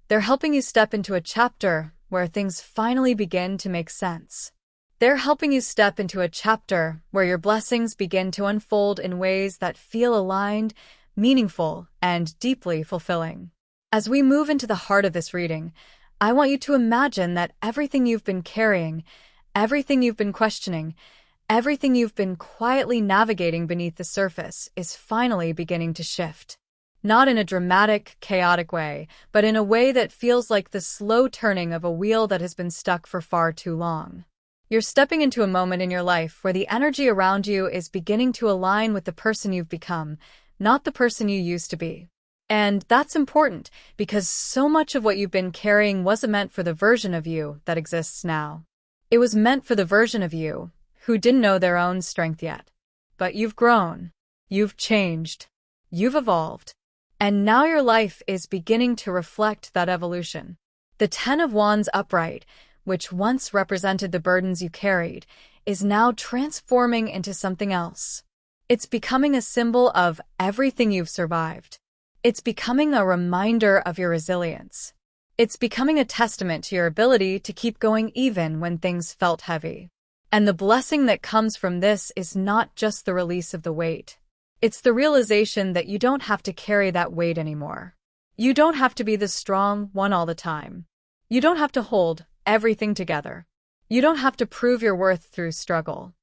they're helping you step into a chapter where things finally begin to make sense. They're helping you step into a chapter where your blessings begin to unfold in ways that feel aligned, meaningful, and deeply fulfilling. As we move into the heart of this reading, I want you to imagine that everything you've been carrying, everything you've been questioning, everything you've been quietly navigating beneath the surface is finally beginning to shift. Not in a dramatic, chaotic way, but in a way that feels like the slow turning of a wheel that has been stuck for far too long. You're stepping into a moment in your life where the energy around you is beginning to align with the person you've become, not the person you used to be. And that's important because so much of what you've been carrying wasn't meant for the version of you that exists now. It was meant for the version of you who didn't know their own strength yet. But you've grown. You've changed. You've evolved. And now your life is beginning to reflect that evolution. The Ten of Wands upright, which once represented the burdens you carried, is now transforming into something else. It's becoming a symbol of everything you've survived. It's becoming a reminder of your resilience. It's becoming a testament to your ability to keep going even when things felt heavy. And the blessing that comes from this is not just the release of the weight. It's the realization that you don't have to carry that weight anymore. You don't have to be the strong one all the time. You don't have to hold everything together. You don't have to prove your worth through struggle.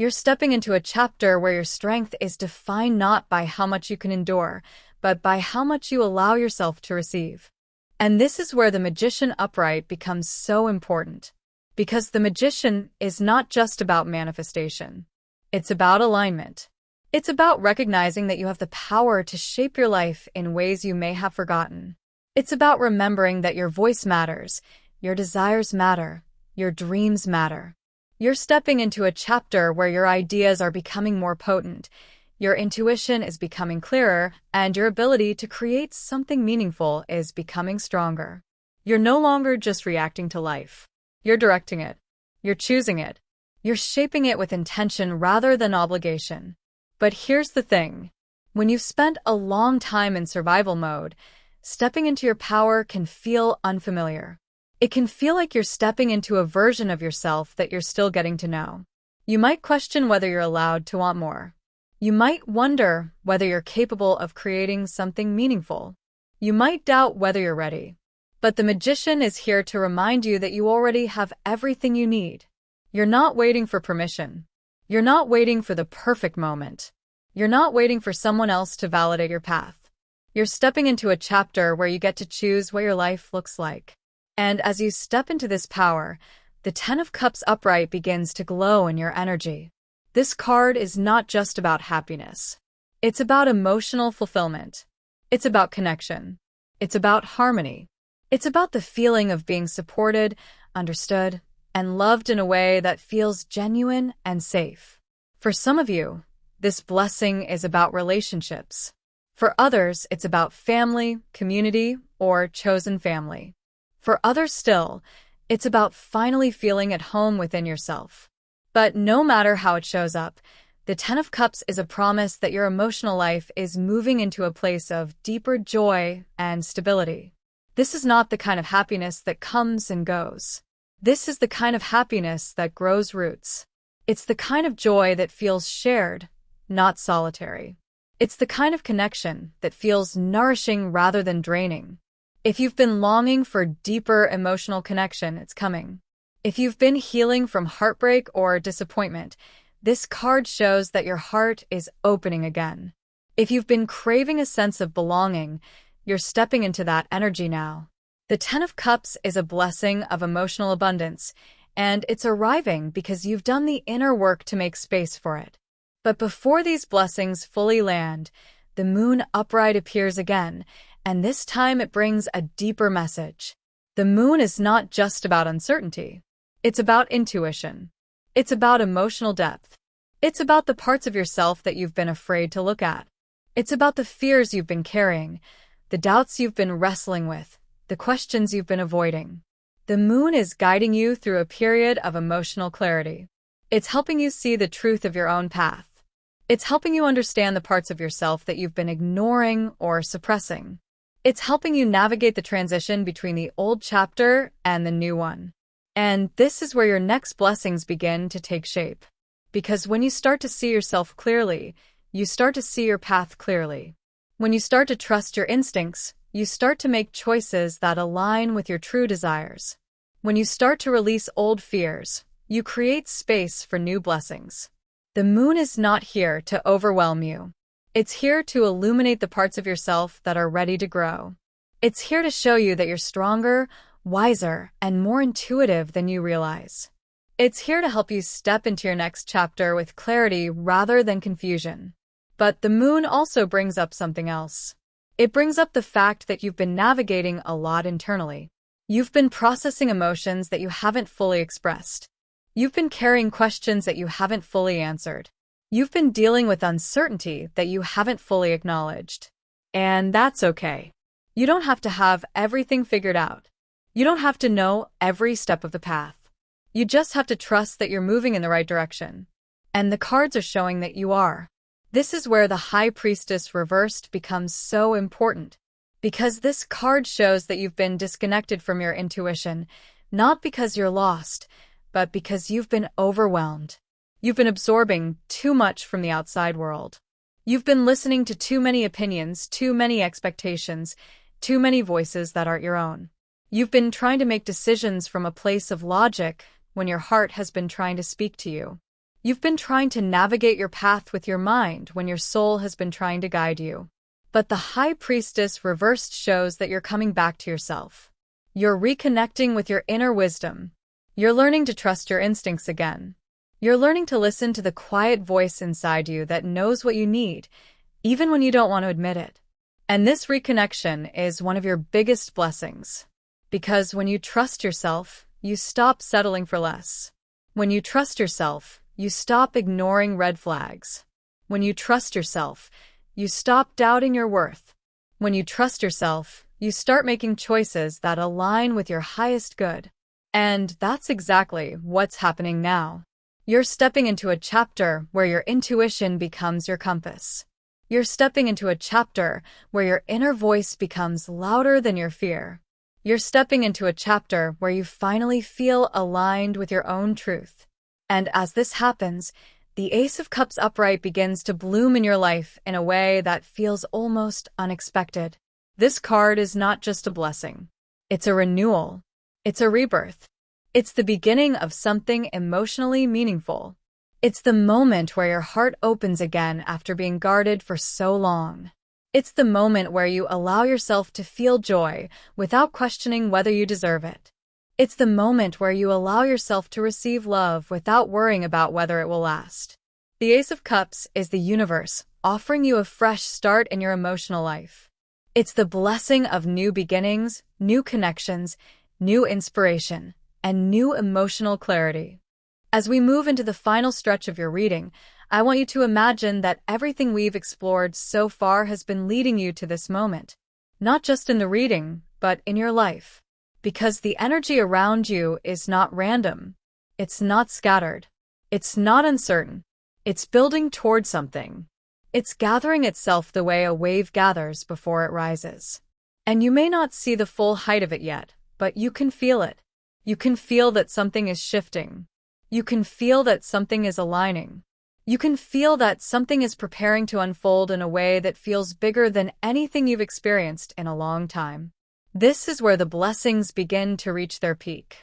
You're stepping into a chapter where your strength is defined not by how much you can endure, but by how much you allow yourself to receive. And this is where the Magician upright becomes so important. Because the Magician is not just about manifestation. It's about alignment. It's about recognizing that you have the power to shape your life in ways you may have forgotten. It's about remembering that your voice matters, your desires matter, your dreams matter. You're stepping into a chapter where your ideas are becoming more potent, your intuition is becoming clearer, and your ability to create something meaningful is becoming stronger. You're no longer just reacting to life. You're directing it. You're choosing it. You're shaping it with intention rather than obligation. But here's the thing. When you've spent a long time in survival mode, stepping into your power can feel unfamiliar. It can feel like you're stepping into a version of yourself that you're still getting to know. You might question whether you're allowed to want more. You might wonder whether you're capable of creating something meaningful. You might doubt whether you're ready. But the Magician is here to remind you that you already have everything you need. You're not waiting for permission. You're not waiting for the perfect moment. You're not waiting for someone else to validate your path. You're stepping into a chapter where you get to choose what your life looks like. And as you step into this power, the Ten of Cups upright begins to glow in your energy. This card is not just about happiness. It's about emotional fulfillment. It's about connection. It's about harmony. It's about the feeling of being supported, understood, and loved in a way that feels genuine and safe. For some of you, this blessing is about relationships. For others, it's about family, community, or chosen family. For others still, it's about finally feeling at home within yourself. But no matter how it shows up, the Ten of Cups is a promise that your emotional life is moving into a place of deeper joy and stability. This is not the kind of happiness that comes and goes. This is the kind of happiness that grows roots. It's the kind of joy that feels shared, not solitary. It's the kind of connection that feels nourishing rather than draining. If you've been longing for deeper emotional connection, it's coming. If you've been healing from heartbreak or disappointment, this card shows that your heart is opening again. If you've been craving a sense of belonging, you're stepping into that energy now. The Ten of Cups is a blessing of emotional abundance, and it's arriving because you've done the inner work to make space for it. But before these blessings fully land, the Moon upright appears again, and this time it brings a deeper message. The Moon is not just about uncertainty. It's about intuition. It's about emotional depth. It's about the parts of yourself that you've been afraid to look at. It's about the fears you've been carrying, the doubts you've been wrestling with, the questions you've been avoiding. The Moon is guiding you through a period of emotional clarity. It's helping you see the truth of your own path. It's helping you understand the parts of yourself that you've been ignoring or suppressing. It's helping you navigate the transition between the old chapter and the new one. And this is where your next blessings begin to take shape. Because when you start to see yourself clearly, you start to see your path clearly. When you start to trust your instincts, you start to make choices that align with your true desires. When you start to release old fears, you create space for new blessings. The Moon is not here to overwhelm you. It's here to illuminate the parts of yourself that are ready to grow. It's here to show you that you're stronger, wiser, and more intuitive than you realize. It's here to help you step into your next chapter with clarity rather than confusion. But the Moon also brings up something else. It brings up the fact that you've been navigating a lot internally. You've been processing emotions that you haven't fully expressed. You've been carrying questions that you haven't fully answered. You've been dealing with uncertainty that you haven't fully acknowledged. And that's okay. You don't have to have everything figured out. You don't have to know every step of the path. You just have to trust that you're moving in the right direction. And the cards are showing that you are. This is where the High Priestess reversed becomes so important. Because this card shows that you've been disconnected from your intuition, not because you're lost, but because you've been overwhelmed. You've been absorbing too much from the outside world. You've been listening to too many opinions, too many expectations, too many voices that aren't your own. You've been trying to make decisions from a place of logic when your heart has been trying to speak to you. You've been trying to navigate your path with your mind when your soul has been trying to guide you. But the High Priestess reversed shows that you're coming back to yourself. You're reconnecting with your inner wisdom. You're learning to trust your instincts again. You're learning to listen to the quiet voice inside you that knows what you need, even when you don't want to admit it. And this reconnection is one of your biggest blessings. Because when you trust yourself, you stop settling for less. When you trust yourself, you stop ignoring red flags. When you trust yourself, you stop doubting your worth. When you trust yourself, you start making choices that align with your highest good. And that's exactly what's happening now. You're stepping into a chapter where your intuition becomes your compass. You're stepping into a chapter where your inner voice becomes louder than your fear. You're stepping into a chapter where you finally feel aligned with your own truth. And as this happens, the Ace of Cups upright begins to bloom in your life in a way that feels almost unexpected. This card is not just a blessing. It's a renewal. It's a rebirth. It's the beginning of something emotionally meaningful. It's the moment where your heart opens again after being guarded for so long. It's the moment where you allow yourself to feel joy without questioning whether you deserve it. It's the moment where you allow yourself to receive love without worrying about whether it will last. The Ace of Cups is the universe offering you a fresh start in your emotional life. It's the blessing of new beginnings, new connections, new inspiration, and new emotional clarity. As we move into the final stretch of your reading, I want you to imagine that everything we've explored so far has been leading you to this moment. Not just in the reading, but in your life. Because the energy around you is not random. It's not scattered. It's not uncertain. It's building toward something. It's gathering itself the way a wave gathers before it rises. And you may not see the full height of it yet, but you can feel it. You can feel that something is shifting. You can feel that something is aligning. You can feel that something is preparing to unfold in a way that feels bigger than anything you've experienced in a long time. This is where the blessings begin to reach their peak.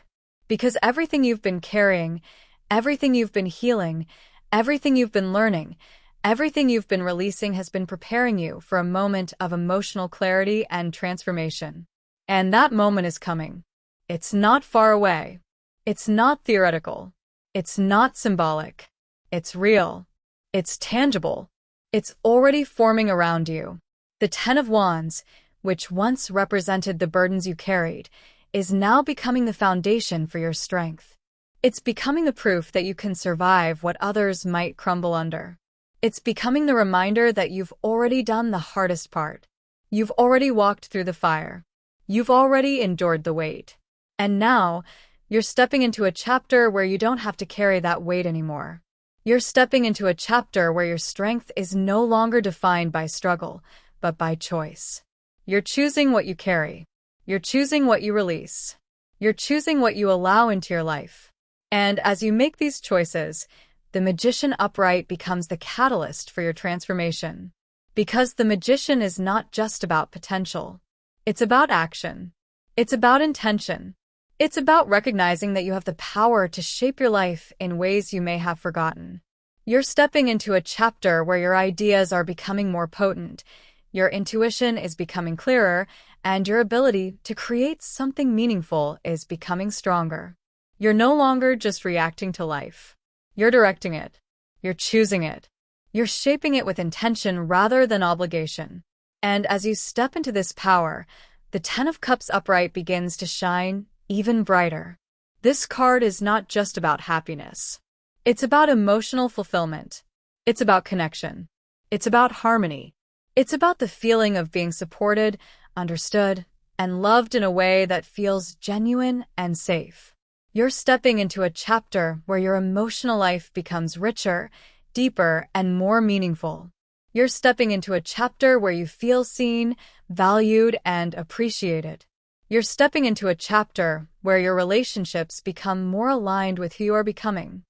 Because everything you've been carrying, everything you've been healing, everything you've been learning, everything you've been releasing has been preparing you for a moment of emotional clarity and transformation. And that moment is coming. It's not far away. It's not theoretical. It's not symbolic. It's real. It's tangible. It's already forming around you. The Ten of Wands, which once represented the burdens you carried, is now becoming the foundation for your strength. It's becoming the proof that you can survive what others might crumble under. It's becoming the reminder that you've already done the hardest part. You've already walked through the fire. You've already endured the weight. And now, you're stepping into a chapter where you don't have to carry that weight anymore. You're stepping into a chapter where your strength is no longer defined by struggle, but by choice. You're choosing what you carry. You're choosing what you release. You're choosing what you allow into your life. And as you make these choices, the Magician upright becomes the catalyst for your transformation. Because the Magician is not just about potential. It's about action. It's about intention. It's about recognizing that you have the power to shape your life in ways you may have forgotten. You're stepping into a chapter where your ideas are becoming more potent, your intuition is becoming clearer, and your ability to create something meaningful is becoming stronger. You're no longer just reacting to life. You're directing it. You're choosing it. You're shaping it with intention rather than obligation. And as you step into this power, the Ten of Cups upright begins to shine even brighter. This card is not just about happiness. It's about emotional fulfillment. It's about connection. It's about harmony. It's about the feeling of being supported, understood, and loved in a way that feels genuine and safe. You're stepping into a chapter where your emotional life becomes richer, deeper, and more meaningful. You're stepping into a chapter where you feel seen, valued, and appreciated. You're stepping into a chapter where your relationships become more aligned with who you are becoming.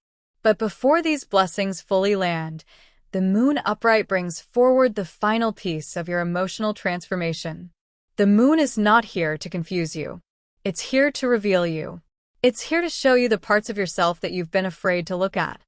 But before these blessings fully land, the Moon upright brings forward the final piece of your emotional transformation. The Moon is not here to confuse you. It's here to reveal you. It's here to show you the parts of yourself that you've been afraid to look at.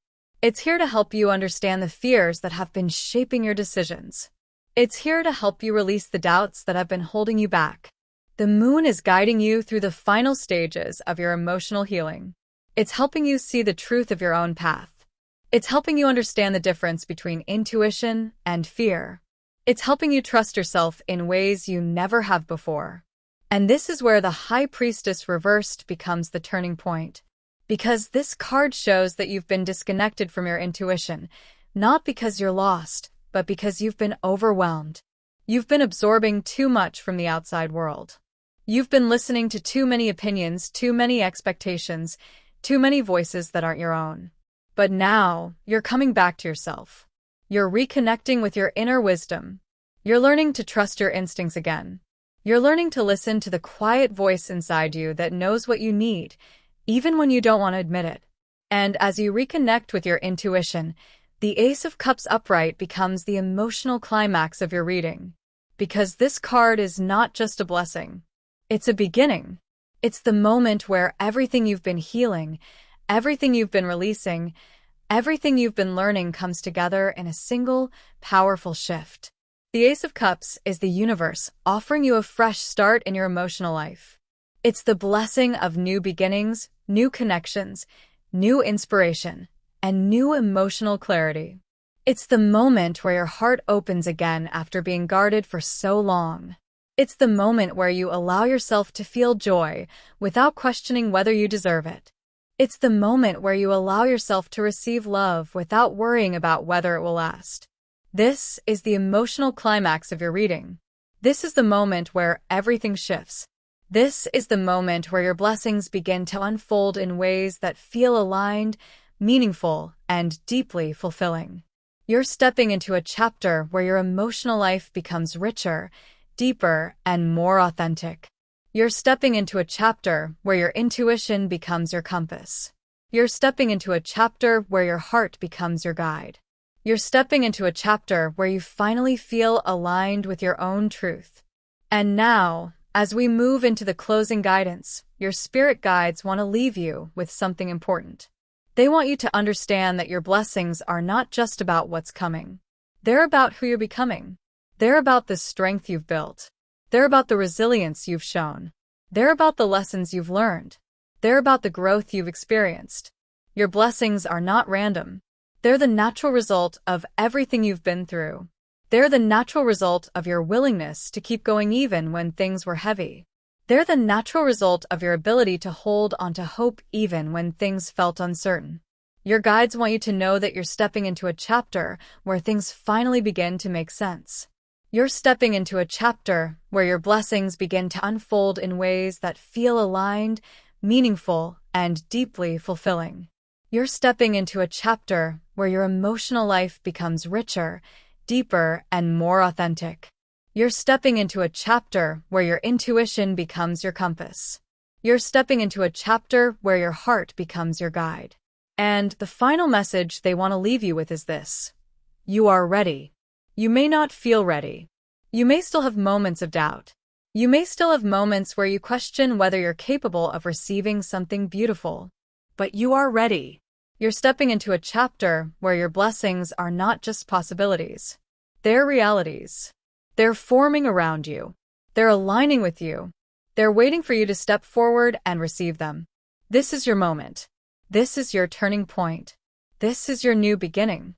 It's here to help you understand the fears that have been shaping your decisions. It's here to help you release the doubts that have been holding you back. The moon is guiding you through the final stages of your emotional healing. It's helping you see the truth of your own path. It's helping you understand the difference between intuition and fear. It's helping you trust yourself in ways you never have before. And this is where the High Priestess reversed becomes the turning point. Because this card shows that you've been disconnected from your intuition, not because you're lost, but because you've been overwhelmed. You've been absorbing too much from the outside world. You've been listening to too many opinions, too many expectations, too many voices that aren't your own. But now, you're coming back to yourself. You're reconnecting with your inner wisdom. You're learning to trust your instincts again. You're learning to listen to the quiet voice inside you that knows what you need, even when you don't want to admit it. And as you reconnect with your intuition, the Ace of Cups upright becomes the emotional climax of your reading. Because this card is not just a blessing. It's a beginning. It's the moment where everything you've been healing, everything you've been releasing, everything you've been learning comes together in a single, powerful shift. The Ace of Cups is the universe offering you a fresh start in your emotional life. It's the blessing of new beginnings, new connections, new inspiration, and new emotional clarity. It's the moment where your heart opens again after being guarded for so long. It's the moment where you allow yourself to feel joy without questioning whether you deserve it. It's the moment where you allow yourself to receive love without worrying about whether it will last. This is the emotional climax of your reading. This is the moment where everything shifts. This is the moment where your blessings begin to unfold in ways that feel aligned, meaningful, and deeply fulfilling. You're stepping into a chapter where your emotional life becomes richer, deeper, and more authentic. You're stepping into a chapter where your intuition becomes your compass. You're stepping into a chapter where your heart becomes your guide. You're stepping into a chapter where you finally feel aligned with your own truth. And now, as we move into the closing guidance, your spirit guides want to leave you with something important. They want you to understand that your blessings are not just about what's coming. They're about who you're becoming. They're about the strength you've built. They're about the resilience you've shown. They're about the lessons you've learned. They're about the growth you've experienced. Your blessings are not random. They're the natural result of everything you've been through. They're the natural result of your willingness to keep going even when things were heavy. They're the natural result of your ability to hold onto hope even when things felt uncertain. Your guides want you to know that you're stepping into a chapter where things finally begin to make sense. You're stepping into a chapter where your blessings begin to unfold in ways that feel aligned, meaningful, and deeply fulfilling. You're stepping into a chapter where your emotional life becomes richer, deeper, and more authentic. You're stepping into a chapter where your intuition becomes your compass. You're stepping into a chapter where your heart becomes your guide. And the final message they want to leave you with is this: you are ready. You may not feel ready. You may still have moments of doubt. You may still have moments where you question whether you're capable of receiving something beautiful. But you are ready. You're stepping into a chapter where your blessings are not just possibilities. They're realities. They're forming around you. They're aligning with you. They're waiting for you to step forward and receive them. This is your moment. This is your turning point. This is your new beginning.